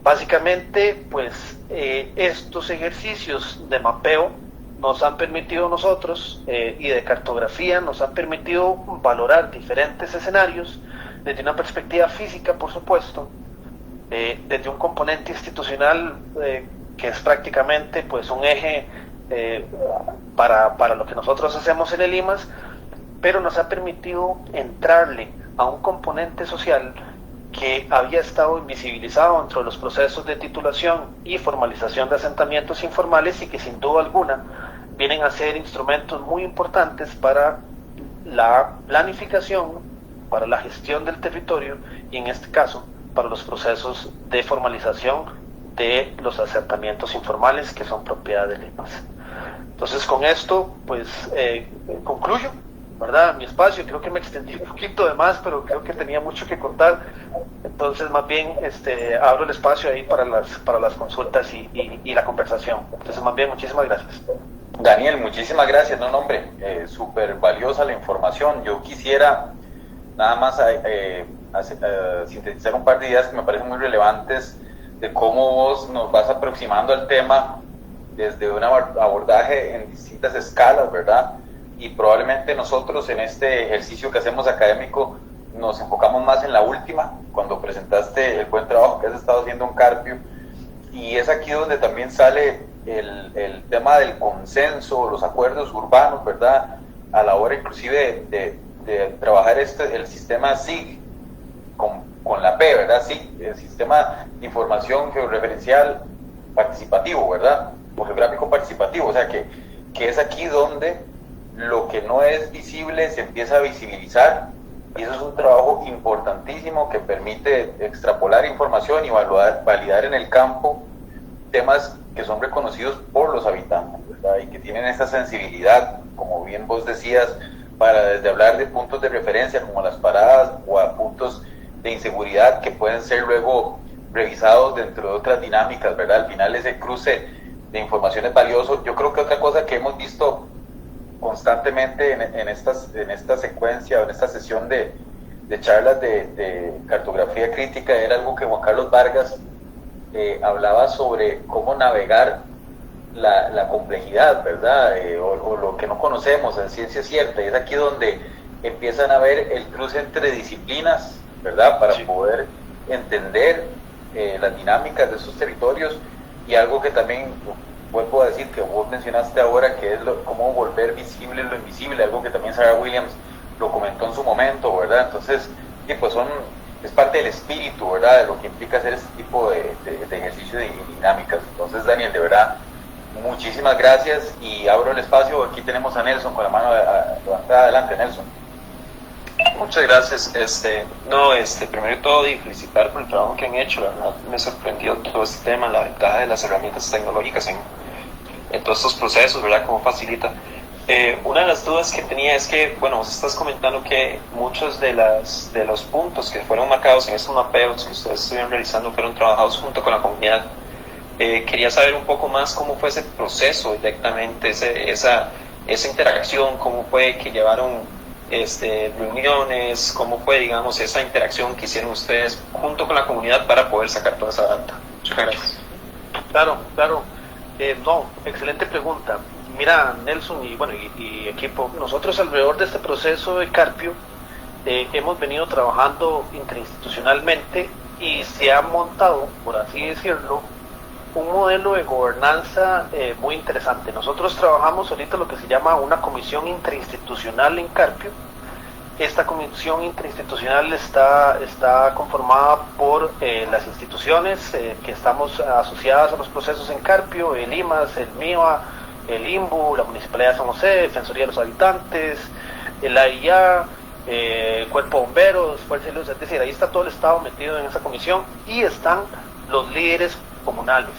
Básicamente pues estos ejercicios de mapeo nos han permitido nosotros y de cartografía nos han permitido valorar diferentes escenarios desde una perspectiva física, por supuesto, desde un componente institucional que es prácticamente pues un eje para lo que nosotros hacemos en el IMAS, pero nos ha permitido entrarle a un componente social que había estado invisibilizado dentro de los procesos de titulación y formalización de asentamientos informales y que sin duda alguna vienen a ser instrumentos muy importantes para la planificación, para la gestión del territorio y en este caso para los procesos de formalización de los asentamientos informales que son propiedad del IMAS. Entonces con esto pues concluyo, ¿verdad? Mi espacio. Creo que me extendí un poquito de más, pero creo que tenía mucho que contar. Entonces más bien abro el espacio ahí para las consultas y la conversación. Entonces más bien muchísimas gracias. Daniel, muchísimas gracias. No, hombre, súper valiosa la información. Yo quisiera nada más sintetizar un par de ideas que me parecen muy relevantes de cómo vos nos vas aproximando al tema desde un abordaje en distintas escalas, ¿verdad? Y probablemente nosotros en este ejercicio que hacemos académico nos enfocamos más en la última, cuando presentaste el buen trabajo que has estado haciendo en Carpio, y es aquí donde también sale el tema del consenso, los acuerdos urbanos, ¿verdad? A la hora inclusive de trabajar el sistema SIG con la P, ¿verdad? SIG, el Sistema de Información Georreferencial Participativo, ¿verdad? O geográfico participativo, o sea que es aquí donde lo que no es visible se empieza a visibilizar, y eso es un trabajo importantísimo que permite extrapolar información y validar en el campo temas que son reconocidos por los habitantes, ¿verdad? Y que tienen esa sensibilidad, como bien vos decías, para desde hablar de puntos de referencia como las paradas o a puntos de inseguridad que pueden ser luego revisados dentro de otras dinámicas, ¿verdad? Al final ese cruce de información es valioso. Yo creo que otra cosa que hemos visto constantemente en esta secuencia, en esta sesión de charlas de cartografía crítica, era algo que Juan Carlos Vargas hablaba sobre cómo navegar la complejidad, ¿verdad? O lo que no conocemos en ciencia cierta, y es aquí donde empiezan a ver el cruce entre disciplinas, ¿verdad? Para poder entender las dinámicas de esos territorios, y algo que también vuelvo a decir que vos mencionaste ahora, que es cómo volver visible lo invisible, algo que también Sarah Williams lo comentó en su momento, ¿verdad? Entonces, pues es parte del espíritu, ¿verdad? De lo que implica hacer este tipo de ejercicio de dinámicas. Entonces, Daniel, de verdad, muchísimas gracias, y abro el espacio. Aquí tenemos a Nelson con la mano levantada. Adelante, Nelson. Muchas gracias. Primero de todo, y felicitar por el trabajo que han hecho. La verdad, me sorprendió todo este tema, la ventaja de las herramientas tecnológicas en todos estos procesos, ¿verdad? Cómo facilita. Una de las dudas que tenía es que, bueno, vos estás comentando que muchos de los puntos que fueron marcados en estos mapeos que ustedes estuvieron realizando fueron trabajados junto con la comunidad. Quería saber un poco más cómo fue ese proceso directamente, esa interacción, cómo fue que llevaron reuniones, cómo fue, digamos, esa interacción que hicieron ustedes junto con la comunidad para poder sacar toda esa data. Muchas gracias. Claro. Excelente pregunta. Mira, Nelson y equipo, nosotros alrededor de este proceso de Carpio hemos venido trabajando interinstitucionalmente y se ha montado, por así decirlo, un modelo de gobernanza muy interesante. Nosotros trabajamos ahorita lo que se llama una comisión interinstitucional en Carpio. Esta comisión interinstitucional está conformada por las instituciones que estamos asociadas a los procesos en Carpio: el IMAS, el MIVA, el INBU, la Municipalidad de San José, Defensoría de los Habitantes, el AIA, Cuerpo de Bomberos, Fuerza de Luz. Es decir, ahí está todo el Estado metido en esa comisión, y están los líderes comunales.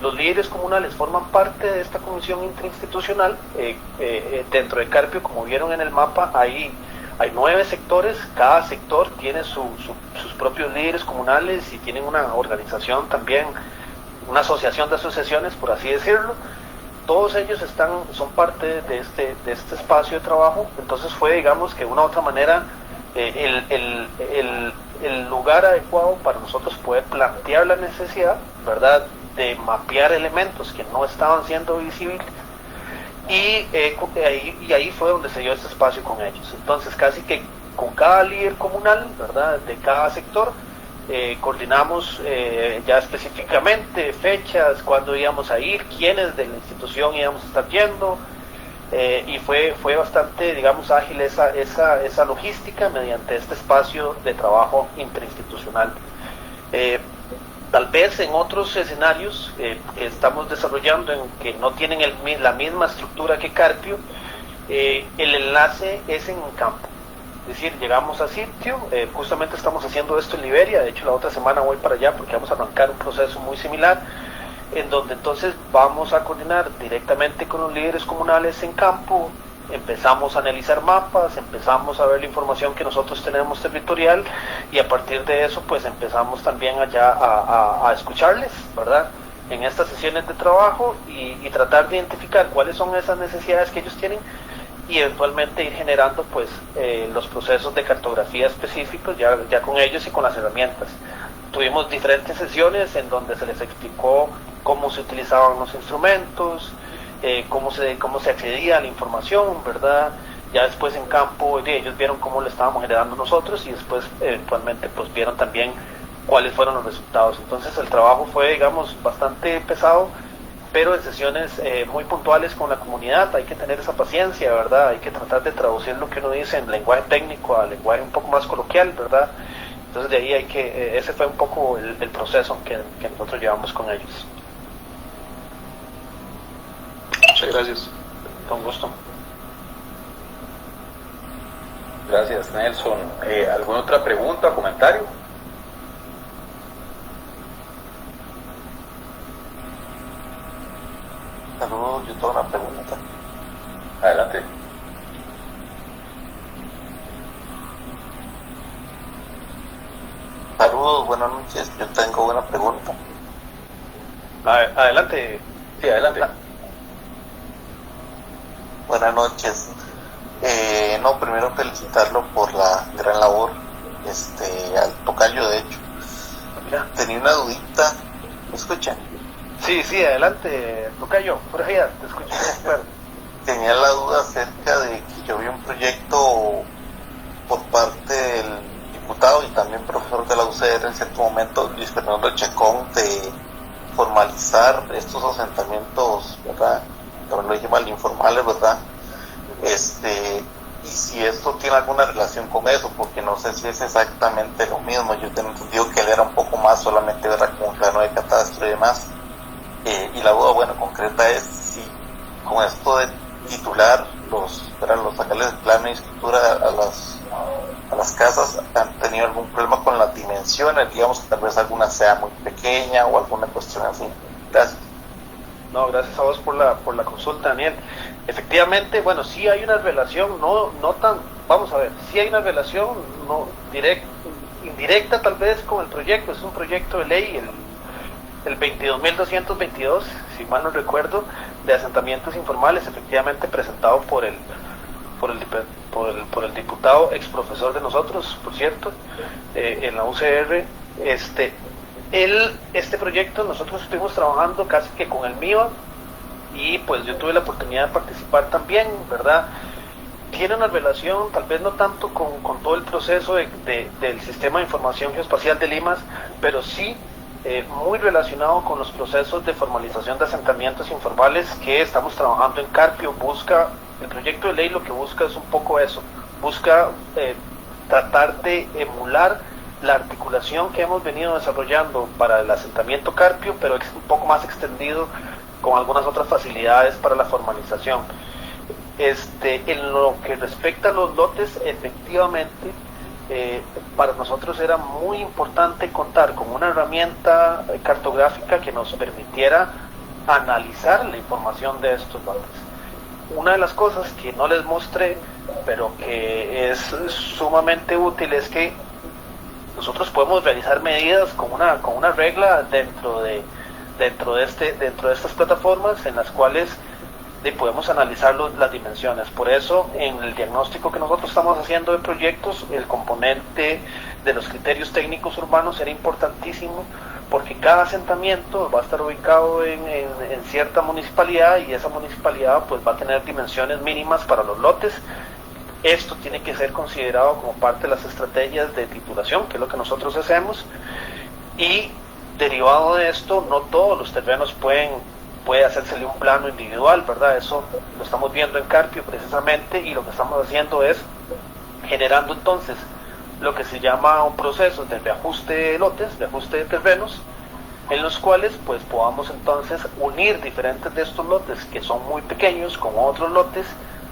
Los líderes comunales forman parte de esta comisión interinstitucional. Dentro de Carpio, como vieron en el mapa, hay 9 sectores. Cada sector tiene sus propios líderes comunales y tienen una organización también, una asociación de asociaciones, por así decirlo. Todos ellos son parte de este espacio de trabajo. Entonces fue, digamos, que de una u otra manera el lugar adecuado para nosotros poder plantear la necesidad, ¿verdad?, de mapear elementos que no estaban siendo visibles, y ahí fue donde se dio este espacio con ellos. Entonces casi que con cada líder comunal, ¿verdad?, de cada sector, coordinamos ya específicamente fechas, cuándo íbamos a ir, quiénes de la institución íbamos a estar yendo, y fue bastante, digamos, ágil esa logística mediante este espacio de trabajo interinstitucional. Tal vez en otros escenarios que estamos desarrollando, en que no tienen la misma estructura que Carpio, el enlace es en campo. Es decir, llegamos a sitio, justamente estamos haciendo esto en Liberia, de hecho la otra semana voy para allá porque vamos a arrancar un proceso muy similar, en donde entonces vamos a coordinar directamente con los líderes comunales en campo, empezamos a analizar mapas, empezamos a ver la información que nosotros tenemos territorial, y a partir de eso pues empezamos también allá a escucharles, ¿verdad?, en estas sesiones de trabajo, y tratar de identificar cuáles son esas necesidades que ellos tienen, y eventualmente ir generando pues los procesos de cartografía específicos ya con ellos y con las herramientas. Tuvimos diferentes sesiones en donde se les explicó cómo se utilizaban los instrumentos, cómo se accedía a la información, ¿verdad? Ya después en campo ellos vieron cómo lo estábamos generando nosotros, y después eventualmente pues vieron también cuáles fueron los resultados. Entonces el trabajo fue, digamos, bastante pesado, pero en sesiones muy puntuales con la comunidad. Hay que tener esa paciencia, ¿verdad? Hay que tratar de traducir lo que uno dice en lenguaje técnico a lenguaje un poco más coloquial, ¿verdad? Entonces de ahí ese fue un poco el proceso que nosotros llevamos con ellos. Muchas gracias. Con gusto. Gracias, Nelson. ¿Alguna otra pregunta o comentario? Saludos, yo tengo una pregunta. Adelante. Saludos, buenas noches, yo tengo una pregunta. Adelante. Sí, adelante. Buenas noches. No, primero felicitarlo por la gran labor, al tocayo, de hecho. Mira. Tenía una dudita, ¿me escuchan? Sí, adelante, tocayo, por allá, te escucho. Tenía la duda acerca de que yo vi un proyecto por parte del diputado y también profesor de la UCR en cierto momento, Luis Fernando Chacón, de formalizar estos asentamientos, ¿verdad? Como lo dije mal, informales, ¿verdad? Y si esto tiene alguna relación con eso, porque no sé si es exactamente lo mismo. Yo tengo entendido que él era un poco más solamente, ¿verdad?, como un plano de catastro y demás. Y la duda, bueno, concreta es si con esto de titular los sacarles el plano y escritura a las casas, han tenido algún problema con las dimensiones, digamos que tal vez alguna sea muy pequeña o alguna cuestión así. Gracias. No, gracias a vos por la consulta, Daniel. Efectivamente, bueno, sí hay una relación, no tan, vamos a ver, sí hay una relación no indirecta tal vez con el proyecto. Es un proyecto de ley, el 22.222, si mal no recuerdo, de asentamientos informales, efectivamente presentado por el diputado, ex profesor de nosotros, por cierto, en la UCR. Este proyecto nosotros estuvimos trabajando casi que con el MIBA, y pues yo tuve la oportunidad de participar también, ¿verdad? Tiene una relación, tal vez no tanto con todo el proceso del Sistema de Información Geoespacial de Limas, pero sí muy relacionado con los procesos de formalización de asentamientos informales que estamos trabajando en Carpio. El proyecto de ley lo que busca es un poco eso, busca tratar de emular la articulación que hemos venido desarrollando para el asentamiento Carpio, pero es un poco más extendido con algunas otras facilidades para la formalización. En lo que respecta a los lotes, efectivamente, para nosotros era muy importante contar con una herramienta cartográfica que nos permitiera analizar la información de estos lotes. Una de las cosas que no les mostré, pero que es sumamente útil, es que nosotros podemos realizar medidas con una regla dentro de estas plataformas, en las cuales podemos analizar las dimensiones. Por eso, en el diagnóstico que nosotros estamos haciendo de proyectos, el componente de los criterios técnicos urbanos era importantísimo, porque cada asentamiento va a estar ubicado en cierta municipalidad, y esa municipalidad pues va a tener dimensiones mínimas para los lotes, esto tiene que ser considerado como parte de las estrategias de titulación, que es lo que nosotros hacemos, y derivado de esto, no todos los terrenos puede hacérsele un plano individual, ¿verdad? Eso lo estamos viendo en Carpio precisamente, y lo que estamos haciendo es generando entonces lo que se llama un proceso de reajuste de lotes, de ajuste de terrenos, en los cuales pues podamos entonces unir diferentes de estos lotes que son muy pequeños con otros lotes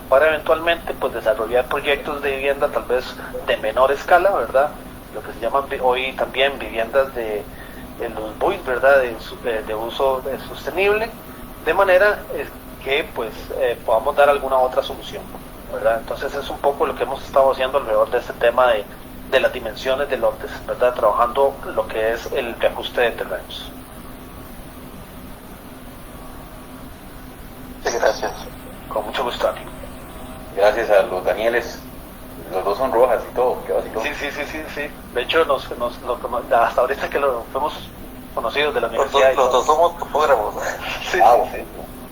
para eventualmente pues desarrollar proyectos de vivienda tal vez de menor escala, ¿verdad? Lo que se llaman hoy también viviendas de los BUIs, ¿verdad? De uso sostenible, de manera que pues podamos dar alguna otra solución, ¿verdad? Entonces es un poco lo que hemos estado haciendo alrededor de este tema de las dimensiones de lotes, ¿verdad? Trabajando lo que es el reajuste de terrenos. Sí, gracias. Con mucho gusto, Dani. Gracias a los Danieles. Los dos son rojas y todo, qué vacilón. Sí. De hecho, hasta ahorita que lo hemos conocido de la universidad. Los dos somos topógrafos. Sí, Bueno.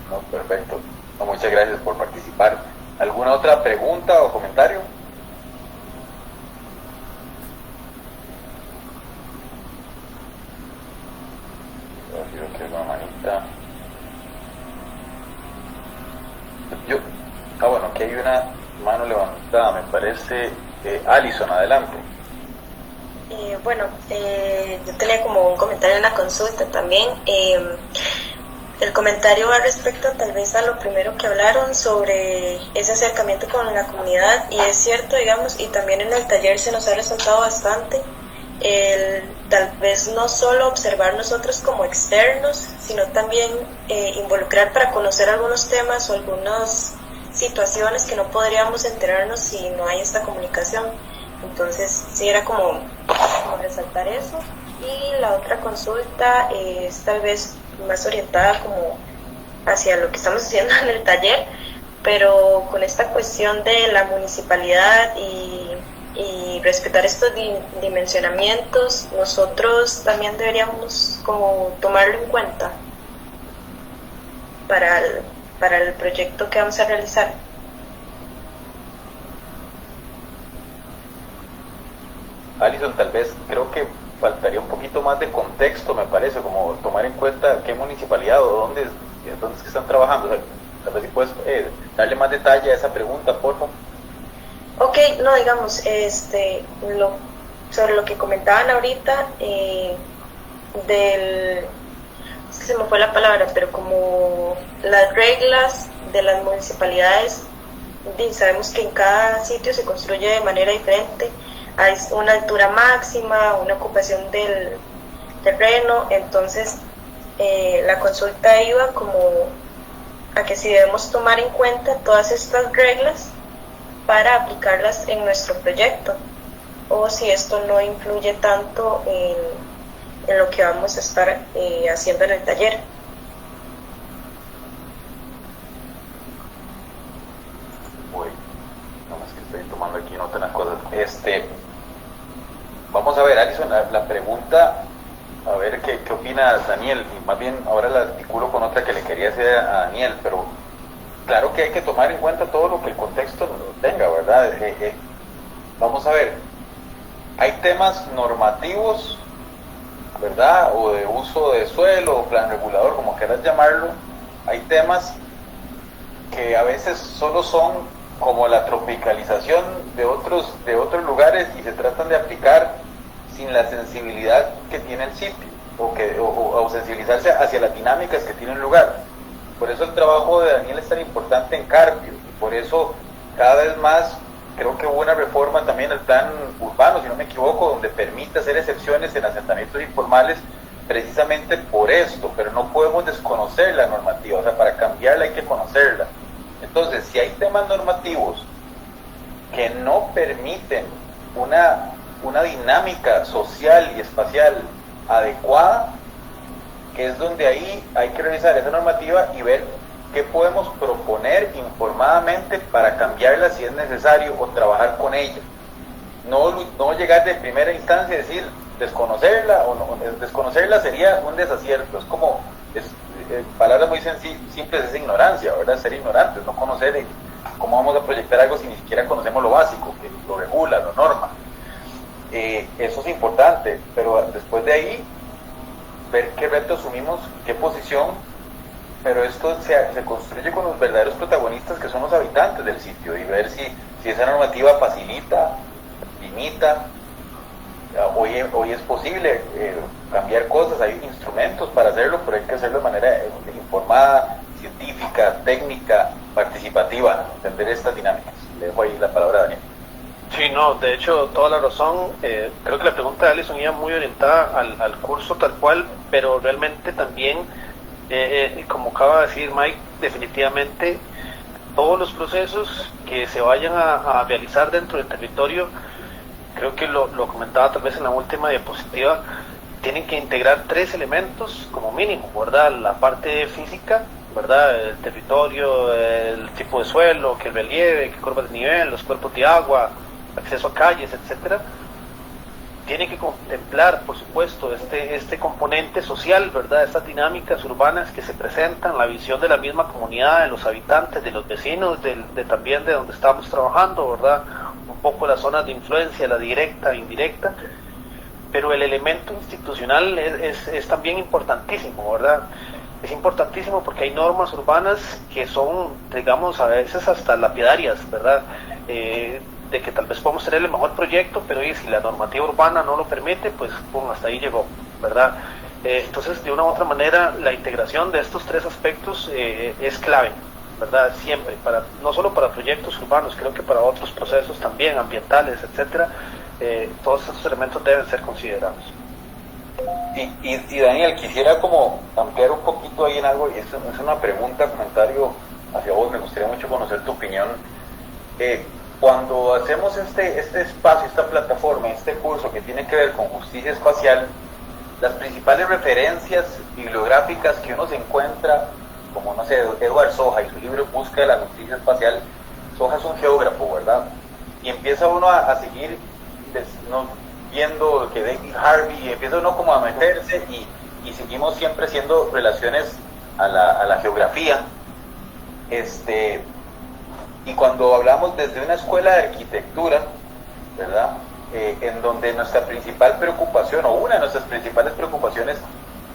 No, perfecto. No, muchas gracias por participar. ¿Alguna otra pregunta o comentario? Creo que una manita. Bueno, aquí hay una mano levantada, me parece. Alison, adelante. Yo tenía como un comentario en la consulta también. El comentario va respecto tal vez a lo primero que hablaron sobre ese acercamiento con la comunidad, y es cierto, digamos, y también en el taller se nos ha resaltado bastante el tal vez no solo observar nosotros como externos, sino también involucrar para conocer algunos temas o algunas situaciones que no podríamos enterarnos si no hay esta comunicación. Entonces sí era como resaltar eso. Y la otra consulta es tal vez más orientada como hacia lo que estamos haciendo en el taller, pero con esta cuestión de la municipalidad y respetar estos dimensionamientos, nosotros también deberíamos como tomarlo en cuenta para el proyecto que vamos a realizar. Alison, tal vez creo que faltaría un poquito más de contexto, me parece, como tomar en cuenta qué municipalidad o dónde es que están trabajando. O sea, tal vez si puedes darle más detalle a esa pregunta, por favor. Ok, no, digamos, sobre lo que comentaban ahorita, se me fue la palabra, pero como las reglas de las municipalidades, sabemos que en cada sitio se construye de manera diferente, hay una altura máxima, una ocupación del terreno, entonces la consulta iba como a que si debemos tomar en cuenta todas estas reglas para aplicarlas en nuestro proyecto, o si esto no influye tanto en lo que vamos a estar haciendo en el taller. Voy, no más que estoy tomando aquí nota de las cosas. Vamos a ver, Alison, la pregunta, a ver qué opina Daniel, y más bien ahora la articulo con otra que le quería hacer a Daniel, pero claro que hay que tomar en cuenta todo lo que el contexto tenga, ¿verdad? Vamos a ver, hay temas normativos, ¿verdad? O de uso de suelo, o plan regulador, como quieras llamarlo. Hay temas que a veces solo son como la tropicalización de otros lugares y se tratan de aplicar sin la sensibilidad que tiene el sitio, o sensibilizarse hacia las dinámicas que tiene el lugar. Por eso el trabajo de Daniel es tan importante en Carpio, y por eso cada vez más creo que hubo una reforma también del plan urbano, si no me equivoco, donde permite hacer excepciones en asentamientos informales precisamente por esto, pero no podemos desconocer la normativa, o sea, para cambiarla hay que conocerla. Entonces, si hay temas normativos que no permiten una dinámica social y espacial adecuada, que es donde ahí hay que revisar esa normativa y ver qué podemos proponer informadamente para cambiarla si es necesario o trabajar con ella. No llegar de primera instancia y decir desconocerla, o no, desconocerla sería un desacierto, es como palabras muy simples, es ignorancia, ¿verdad? Ser ignorantes, no conocer ¿cómo vamos a proyectar algo si ni siquiera conocemos lo básico, que lo regula, lo norma? Eso es importante, pero después de ahí, ver qué reto asumimos, qué posición, pero esto se construye con los verdaderos protagonistas que son los habitantes del sitio y ver si esa normativa facilita, limita. Hoy es posible cambiar cosas, hay instrumentos para hacerlo, pero hay que hacerlo de manera informada, científica, técnica, participativa, entender estas dinámicas. Le dejo ahí la palabra a Daniel. Sí, no, de hecho, toda la razón. Creo que la pregunta de Alison iba muy orientada al curso tal cual, pero realmente también, como acaba de decir Mike, definitivamente todos los procesos que se vayan a realizar dentro del territorio, creo que lo comentaba tal vez en la última diapositiva, tienen que integrar 3 elementos como mínimo, ¿verdad? La parte física, ¿verdad? El territorio, el tipo de suelo, que el relieve, que curvas de nivel, los cuerpos de agua, acceso a calles, etcétera. Tiene que contemplar, por supuesto, este componente social, ¿verdad? Estas dinámicas urbanas que se presentan, la visión de la misma comunidad, de los habitantes, de los vecinos, también de donde estamos trabajando, ¿verdad? Un poco las zonas de influencia, la directa, indirecta, pero el elemento institucional es también importantísimo, ¿verdad? Es importantísimo porque hay normas urbanas que son, digamos, a veces hasta lapidarias, ¿verdad? De que tal vez podemos tener el mejor proyecto, pero si la normativa urbana no lo permite, pues pum, hasta ahí llegó, ¿verdad? Entonces, de una u otra manera, la integración de estos 3 aspectos es clave, ¿verdad? Siempre, no solo para proyectos urbanos, creo que para otros procesos también, ambientales, etcétera, todos estos elementos deben ser considerados. Y Daniel, quisiera como ampliar un poquito ahí en algo, y es una pregunta, comentario hacia vos, me gustaría mucho conocer tu opinión. Cuando hacemos este espacio, esta plataforma, este curso que tiene que ver con justicia espacial, las principales referencias bibliográficas que uno se encuentra, como no sé, Edward Soja y su libro Busca de la Justicia Espacial. Soja es un geógrafo, ¿verdad? Y empieza uno a seguir viendo que David Harvey, y empieza uno como a meterse y seguimos siempre haciendo relaciones a la geografía. Y cuando hablamos desde una escuela de arquitectura, ¿verdad? En donde nuestra principal preocupación, o una de nuestras principales preocupaciones,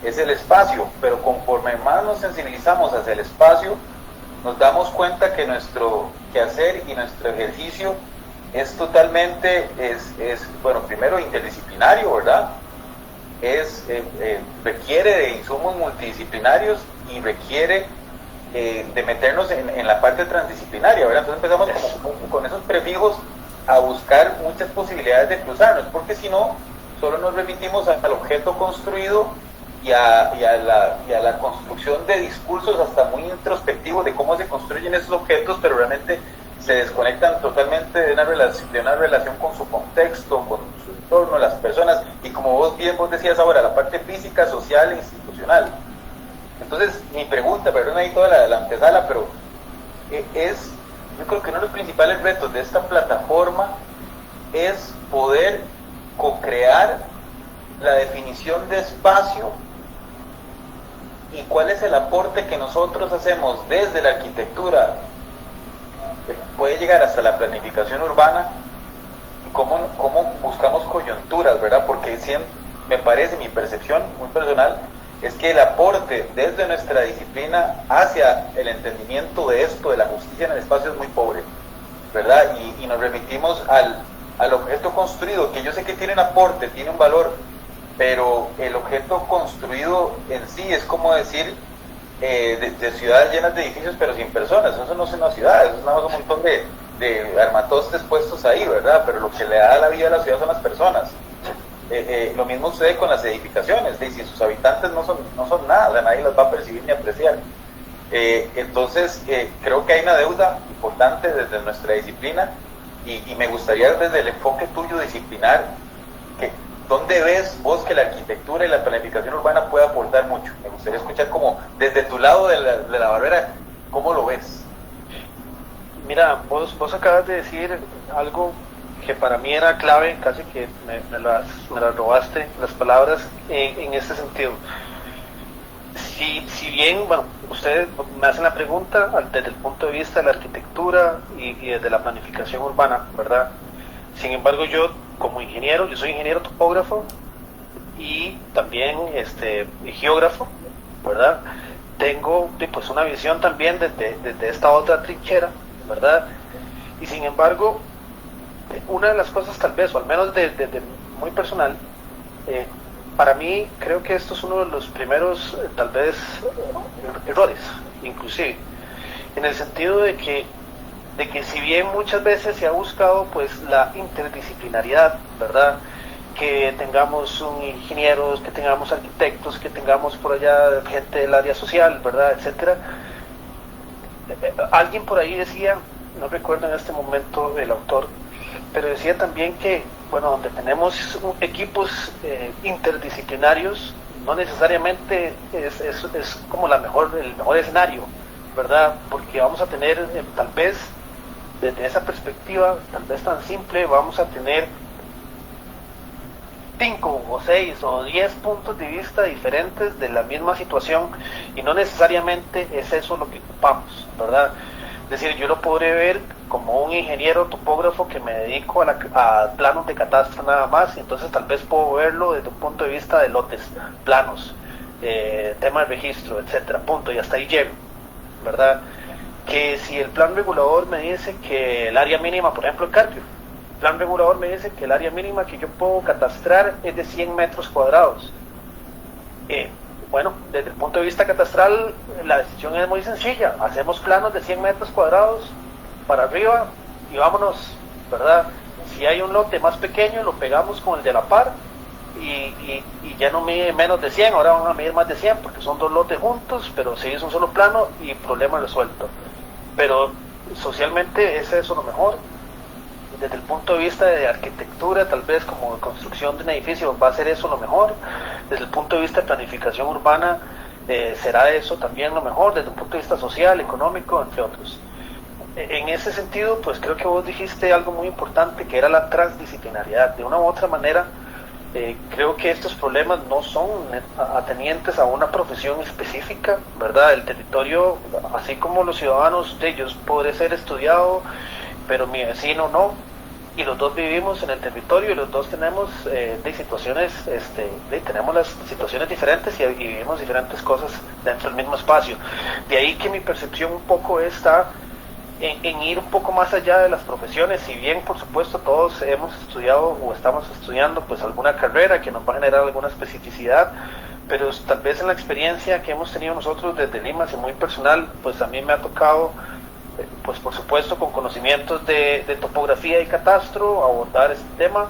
es el espacio, pero conforme más nos sensibilizamos hacia el espacio, nos damos cuenta que nuestro quehacer y nuestro ejercicio es totalmente, bueno, primero interdisciplinario, ¿verdad? Requiere de insumos multidisciplinarios y requiere de meternos en la parte transdisciplinaria, ¿verdad? Entonces empezamos con esos prefijos a buscar muchas posibilidades de cruzarnos, porque si no, solo nos remitimos al objeto construido y a la construcción de discursos hasta muy introspectivos de cómo se construyen esos objetos, pero realmente se desconectan totalmente de una relación con su contexto, con su entorno, las personas, y como vos decías ahora, la parte física, social e institucional. Entonces, mi pregunta, perdón ahí toda la antesala, pero yo creo que uno de los principales retos de esta plataforma es poder co-crear la definición de espacio y cuál es el aporte que nosotros hacemos desde la arquitectura, que puede llegar hasta la planificación urbana, y cómo buscamos coyunturas, ¿verdad? Porque siempre, me parece, mi percepción muy personal, es que el aporte desde nuestra disciplina hacia el entendimiento de esto, de la justicia en el espacio, es muy pobre, ¿verdad? Y nos remitimos al objeto construido, que yo sé que tiene un aporte, tiene un valor, pero el objeto construido en sí es como decir de ciudades llenas de edificios pero sin personas. Eso no es una ciudad, eso es un montón de armatostes puestos ahí, ¿verdad? Pero lo que le da la vida a la ciudad son las personas. Lo mismo sucede con las edificaciones, si sus habitantes no son nada, nadie las va a percibir ni apreciar. Entonces creo que hay una deuda importante desde nuestra disciplina, y me gustaría desde el enfoque tuyo disciplinar, ¿dónde ves vos que la arquitectura y la planificación urbana puede aportar mucho? Me gustaría escuchar como desde tu lado de la barrera, ¿cómo lo ves? Mira, vos acabas de decir algo que para mí era clave, casi que me las robaste las palabras en este sentido. si bien, bueno, ustedes me hacen la pregunta desde el punto de vista de la arquitectura y desde la planificación urbana, ¿verdad? Sin embargo, yo como ingeniero, yo soy ingeniero topógrafo y también geógrafo, ¿verdad? Tengo pues una visión también desde esta otra trinchera, ¿verdad? Y sin embargo, una de las cosas tal vez, o al menos desde muy personal, para mí creo que esto es uno de los primeros tal vez errores, inclusive, en el sentido de que si bien muchas veces se ha buscado pues la interdisciplinariedad, ¿verdad? Que tengamos ingenieros, que tengamos arquitectos, que tengamos por allá gente del área social, ¿verdad? Etcétera. Alguien por ahí decía, no recuerdo en este momento el autor, pero decía también que, bueno, donde tenemos equipos interdisciplinarios, no necesariamente es como el mejor escenario, ¿verdad? Porque vamos a tener, tal vez, desde esa perspectiva, tal vez tan simple, vamos a tener 5 o 6 o 10 puntos de vista diferentes de la misma situación y no necesariamente es eso lo que ocupamos, ¿verdad? Es decir, yo lo podré ver como un ingeniero topógrafo que me dedico a planos de catastro nada más, y entonces tal vez puedo verlo desde un punto de vista de lotes, planos, tema de registro, etcétera, punto, y hasta ahí llego, ¿verdad? Que si el plan regulador me dice que el área mínima, por ejemplo, el Carpio, el plan regulador me dice que el área mínima que yo puedo catastrar es de 100 metros cuadrados. Bueno, desde el punto de vista catastral, la decisión es muy sencilla. Hacemos planos de 100 metros cuadrados para arriba y vámonos, ¿verdad? Si hay un lote más pequeño, lo pegamos con el de la par y ya no mide menos de 100, ahora van a medir más de 100 porque son 2 lotes juntos, pero se hizo un solo plano y problema resuelto. Pero socialmente es eso lo mejor. Desde el punto de vista de arquitectura, tal vez como construcción de un edificio, va a ser eso lo mejor. Desde el punto de vista de planificación urbana, será eso también lo mejor, desde un punto de vista social, económico, entre otros. En ese sentido, pues creo que vos dijiste algo muy importante, que era la transdisciplinariedad. De una u otra manera, creo que estos problemas no son atenientes a una profesión específica, ¿verdad? El territorio, así como los ciudadanos de ellos, puede ser estudiado, pero mi vecino no, y los dos vivimos en el territorio y los dos tenemos situaciones, tenemos las situaciones diferentes y vivimos diferentes cosas dentro del mismo espacio. De ahí que mi percepción un poco está en ir un poco más allá de las profesiones. Si bien por supuesto todos hemos estudiado o estamos estudiando pues alguna carrera que nos va a generar alguna especificidad, pero tal vez en la experiencia que hemos tenido nosotros desde Lima, y muy personal, pues a mí me ha tocado, pues por supuesto con conocimientos de topografía y catastro, abordar este tema.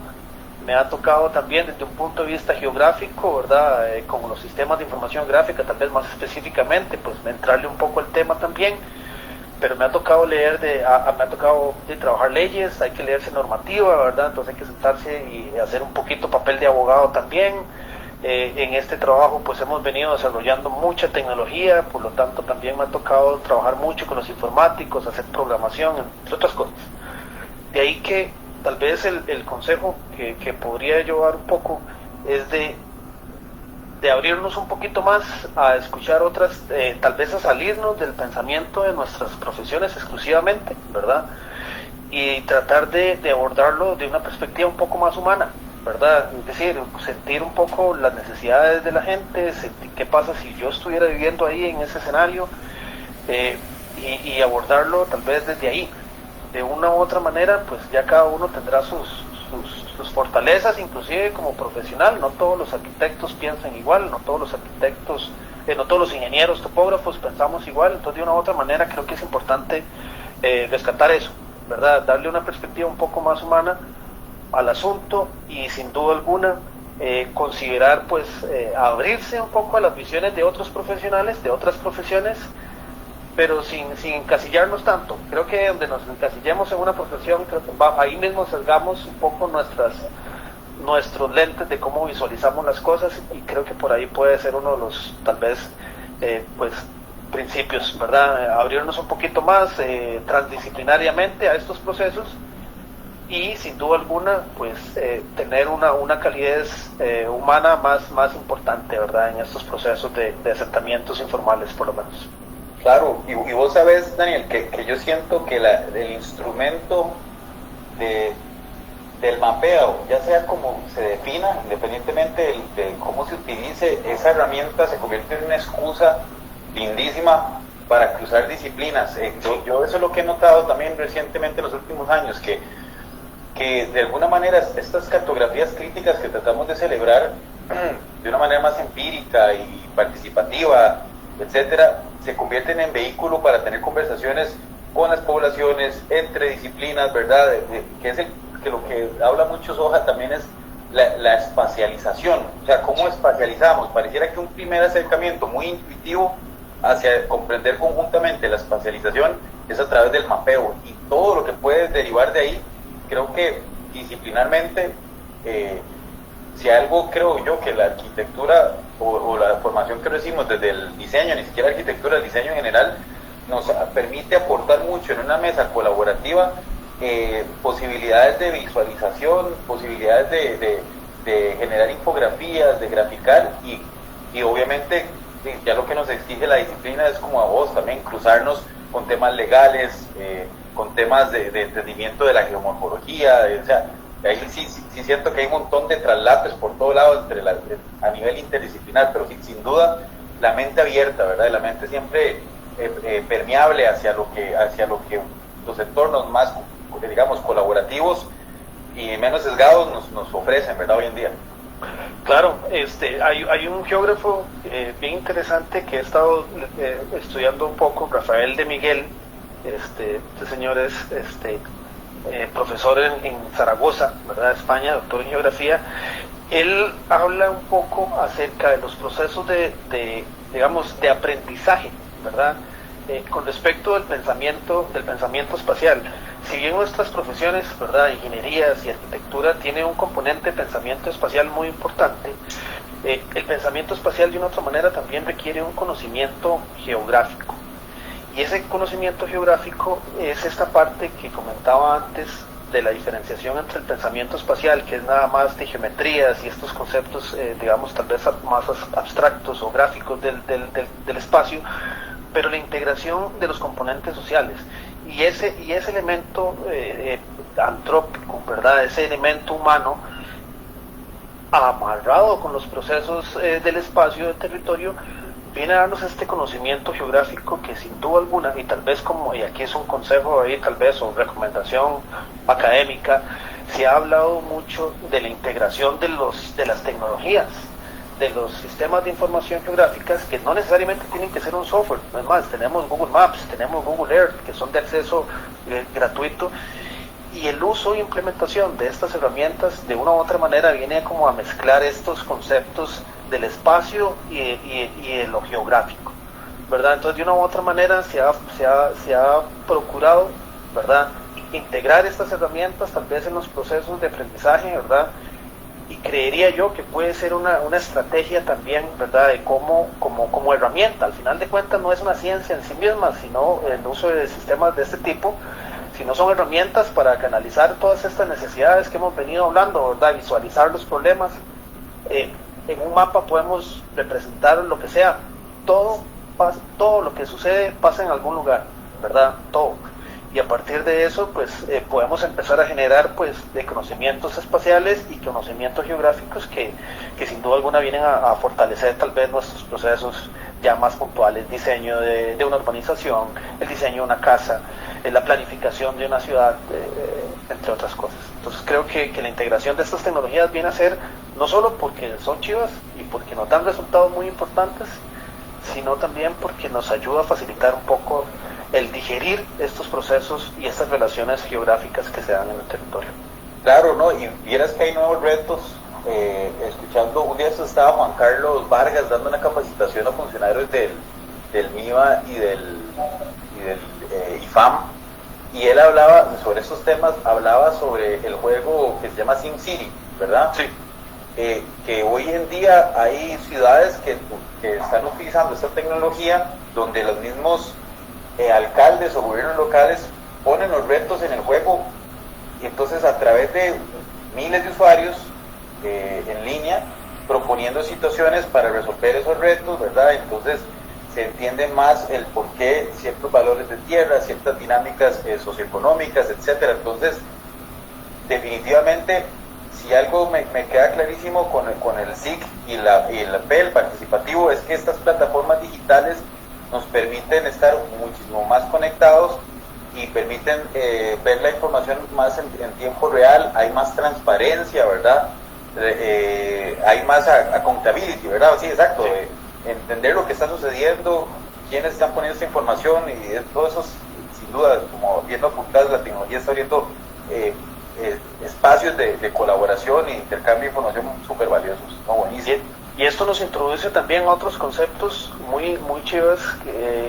Me ha tocado también desde un punto de vista geográfico, ¿verdad? Como los sistemas de información gráfica, tal vez más específicamente, pues entrarle un poco al tema también. Pero me ha tocado me ha tocado trabajar leyes, hay que leerse normativa, ¿verdad? Entonces hay que sentarse y hacer un poquito papel de abogado también. En este trabajo pues hemos venido desarrollando mucha tecnología, por lo tanto también me ha tocado trabajar mucho con los informáticos, hacer programación, entre otras cosas. De ahí que tal vez el consejo que podría yo dar un poco es de abrirnos un poquito más a escuchar otras, tal vez a salirnos del pensamiento de nuestras profesiones exclusivamente, ¿verdad? Y tratar de abordarlo de una perspectiva un poco más humana, ¿verdad? Es decir, sentir un poco las necesidades de la gente, sentir qué pasa si yo estuviera viviendo ahí en ese escenario, y abordarlo tal vez desde ahí. De una u otra manera, pues ya cada uno tendrá sus fortalezas, inclusive como profesional. No todos los arquitectos piensan igual, no todos los arquitectos, no todos los ingenieros, topógrafos pensamos igual. Entonces de una u otra manera creo que es importante rescatar eso, ¿verdad? Darle una perspectiva un poco más humana al asunto y sin duda alguna considerar pues abrirse un poco a las visiones de otros profesionales, de otras profesiones, pero sin encasillarnos tanto. Creo que donde nos encasillemos en una profesión, creo que ahí mismo sesgamos un poco nuestros lentes de cómo visualizamos las cosas, y creo que por ahí puede ser uno de los tal vez pues principios, ¿verdad? Abrirnos un poquito más transdisciplinariamente a estos procesos y sin duda alguna pues tener una calidez humana más importante, ¿verdad?, en estos procesos de asentamientos informales, por lo menos. Claro, y vos sabés, Daniel, que yo siento que el instrumento del mapeo, ya sea como se defina, independientemente de cómo se utilice, esa herramienta se convierte en una excusa lindísima para cruzar disciplinas. Yo eso es lo que he notado también recientemente en los últimos años, que de alguna manera estas cartografías críticas que tratamos de celebrar de una manera más empírica y participativa, etcétera, se convierten en vehículo para tener conversaciones con las poblaciones, entre disciplinas, ¿verdad? Que lo que habla mucho Soja también es la espacialización, o sea, cómo espacializamos. Pareciera que un primer acercamiento muy intuitivo hacia comprender conjuntamente la espacialización es a través del mapeo, y todo lo que puede derivar de ahí, creo que disciplinarmente, si algo creo yo que la arquitectura o la formación que recibimos desde el diseño, ni siquiera arquitectura, el diseño en general, nos permite aportar mucho en una mesa colaborativa, posibilidades de visualización, posibilidades de generar infografías, de graficar, y obviamente ya lo que nos exige la disciplina es, como a vos también, cruzarnos con temas legales, con temas de entendimiento de la geomorfología, o sea, ahí sí siento que hay un montón de traslapes por todo lado a nivel interdisciplinar, pero sin duda la mente abierta, ¿verdad? La mente siempre permeable hacia lo que los entornos más, digamos, colaborativos y menos sesgados nos ofrecen, ¿verdad? Hoy en día. Claro, hay un geógrafo bien interesante que he estado estudiando un poco, Rafael de Miguel. Este señor es profesor en Zaragoza, ¿verdad?, España, doctor en geografía. Él habla un poco acerca de los procesos digamos, de aprendizaje, ¿verdad?, con respecto del pensamiento espacial. Si bien nuestras profesiones, ¿verdad?, ingenierías y arquitectura, tiene un componente de pensamiento espacial muy importante, el pensamiento espacial de una otra manera también requiere un conocimiento geográfico. Y ese conocimiento geográfico es esta parte que comentaba antes de la diferenciación entre el pensamiento espacial, que es nada más de geometrías y estos conceptos, digamos, tal vez más abstractos o gráficos del espacio, pero la integración de los componentes sociales. Y ese elemento antrópico, ¿verdad?, ese elemento humano, amarrado con los procesos del espacio, del territorio, viene a darnos este conocimiento geográfico que sin duda alguna, y tal vez y aquí es un consejo ahí tal vez, o recomendación académica, se ha hablado mucho de la integración de las tecnologías, de los sistemas de información geográficas, que no necesariamente tienen que ser un software. Es más, tenemos Google Maps, tenemos Google Earth, que son de acceso gratuito, y el uso e implementación de estas herramientas de una u otra manera viene como a mezclar estos conceptos del espacio y de lo geográfico, ¿verdad? Entonces, de una u otra manera se ha procurado, ¿verdad?, integrar estas herramientas tal vez en los procesos de aprendizaje, ¿verdad? Y creería yo que puede ser una estrategia también, ¿verdad?, de como herramienta. Al final de cuentas no es una ciencia en sí misma, sino el uso de sistemas de este tipo, sino son herramientas para canalizar todas estas necesidades que hemos venido hablando, ¿verdad?, visualizar los problemas. En un mapa podemos representar lo que sea, todo lo que sucede pasa en algún lugar, ¿verdad?, todo. Y a partir de eso, pues podemos empezar a generar, pues, de conocimientos espaciales y conocimientos geográficos que sin duda alguna vienen a fortalecer tal vez nuestros procesos ya más puntuales, diseño de una urbanización, el diseño de una casa, la planificación de una ciudad, entre otras cosas. Entonces creo que la integración de estas tecnologías viene a ser, no solo porque son chivas y porque nos dan resultados muy importantes, sino también porque nos ayuda a facilitar un poco el digerir estos procesos y estas relaciones geográficas que se dan en el territorio. Claro, ¿no? Y vieras que hay nuevos retos. Escuchando, un día estaba Juan Carlos Vargas dando una capacitación a funcionarios del MIVA y del IFAM, y él hablaba sobre estos temas, hablaba sobre el juego que se llama SimCity, ¿verdad? Sí. Que hoy en día hay ciudades que están utilizando esta tecnología, donde los mismos alcaldes o gobiernos locales ponen los retos en el juego y entonces a través de miles de usuarios en línea, proponiendo situaciones para resolver esos retos, ¿verdad? Entonces se entiende más el por qué ciertos valores de tierra, ciertas dinámicas socioeconómicas, etcétera. Entonces, definitivamente, si algo me queda clarísimo con el SIC y el PEL participativo, es que estas plataformas digitales nos permiten estar muchísimo más conectados y permiten ver la información más en tiempo real, hay más transparencia, ¿verdad? Hay más accountability, ¿verdad? Sí, exacto, entender lo que está sucediendo, quiénes están poniendo esta información y todo eso, sin duda, como viendo apuntadas, la tecnología está abriendo espacios de colaboración e intercambio de información súper valiosos, ¿no? Buenísimo. Y esto nos introduce también a otros conceptos muy chéveres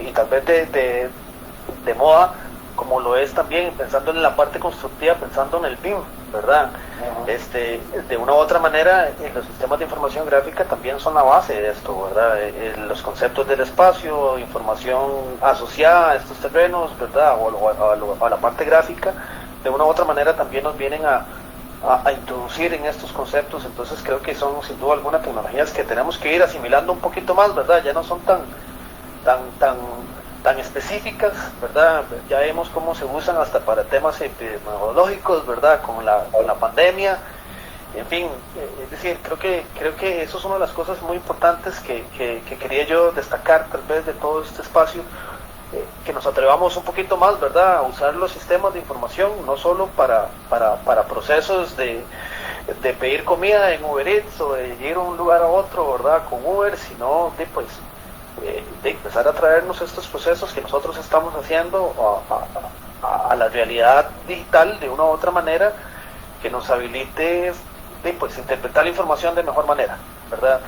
y tal vez de moda, como lo es también pensando en la parte constructiva, pensando en el BIM, ¿verdad? De una u otra manera, los sistemas de información gráfica también son la base de esto, ¿verdad? Los conceptos del espacio, información asociada a estos terrenos, ¿verdad? O a la parte gráfica, de una u otra manera también nos vienen a introducir en estos conceptos. Entonces creo que son sin duda algunas tecnologías que tenemos que ir asimilando un poquito más, ¿verdad? Ya no son tan específicas, ¿verdad? Ya vemos cómo se usan hasta para temas epidemiológicos, ¿verdad? Con la pandemia, en fin, es decir, creo que eso es una de las cosas muy importantes que quería yo destacar tal vez de todo este espacio, que nos atrevamos un poquito más, ¿verdad? A usar los sistemas de información, no solo para procesos de pedir comida en Uber Eats o de ir a un lugar a otro, ¿verdad? Con Uber, sino de empezar a traernos estos procesos que nosotros estamos haciendo a la realidad digital de una u otra manera, que nos habilite interpretar la información de mejor manera, ¿verdad?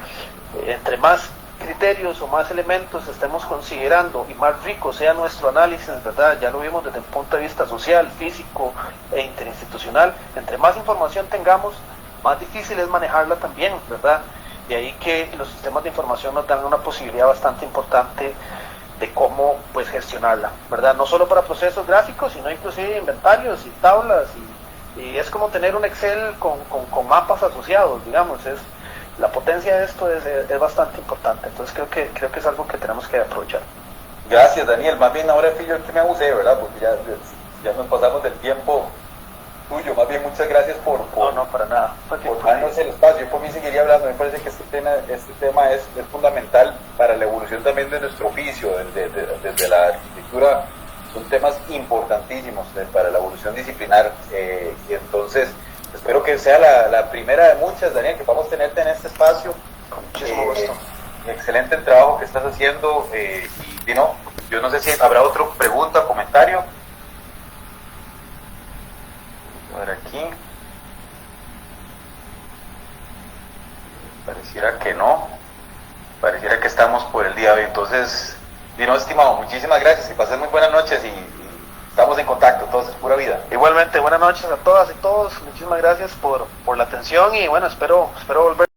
Entre más criterios o más elementos estemos considerando y más rico sea nuestro análisis, ¿verdad? Ya lo vimos desde el punto de vista social, físico e interinstitucional. Entre más información tengamos, más difícil es manejarla también, ¿verdad? De ahí que los sistemas de información nos dan una posibilidad bastante importante de cómo gestionarla, ¿verdad? No solo para procesos gráficos, sino inclusive inventarios y tablas, y es como tener un Excel con mapas asociados, digamos. La potencia de esto es bastante importante, entonces creo que es algo que tenemos que aprovechar. Gracias, Daniel. Más bien ahora fui yo el que me abusé, ¿verdad? Porque ya nos pasamos del tiempo tuyo. Más bien muchas gracias por no, para nada. Por darnos el espacio. Yo por mí seguiría hablando. Me parece que este tema es fundamental para la evolución también de nuestro oficio, desde la arquitectura. Son temas importantísimos para la evolución disciplinar, y entonces espero que sea la primera de muchas, Daniel, que vamos a tenerte en este espacio. Con muchísimo gusto. Excelente el trabajo que estás haciendo, y no, yo no sé si habrá otra pregunta o comentario. A ver aquí. Pareciera que no. Pareciera que estamos por el día de hoy. Entonces, Dino, estimado, muchísimas gracias, que pasen muy buenas noches y estamos en contacto, entonces, pura vida. Igualmente, buenas noches a todas y todos, muchísimas gracias por la atención y bueno, espero volver.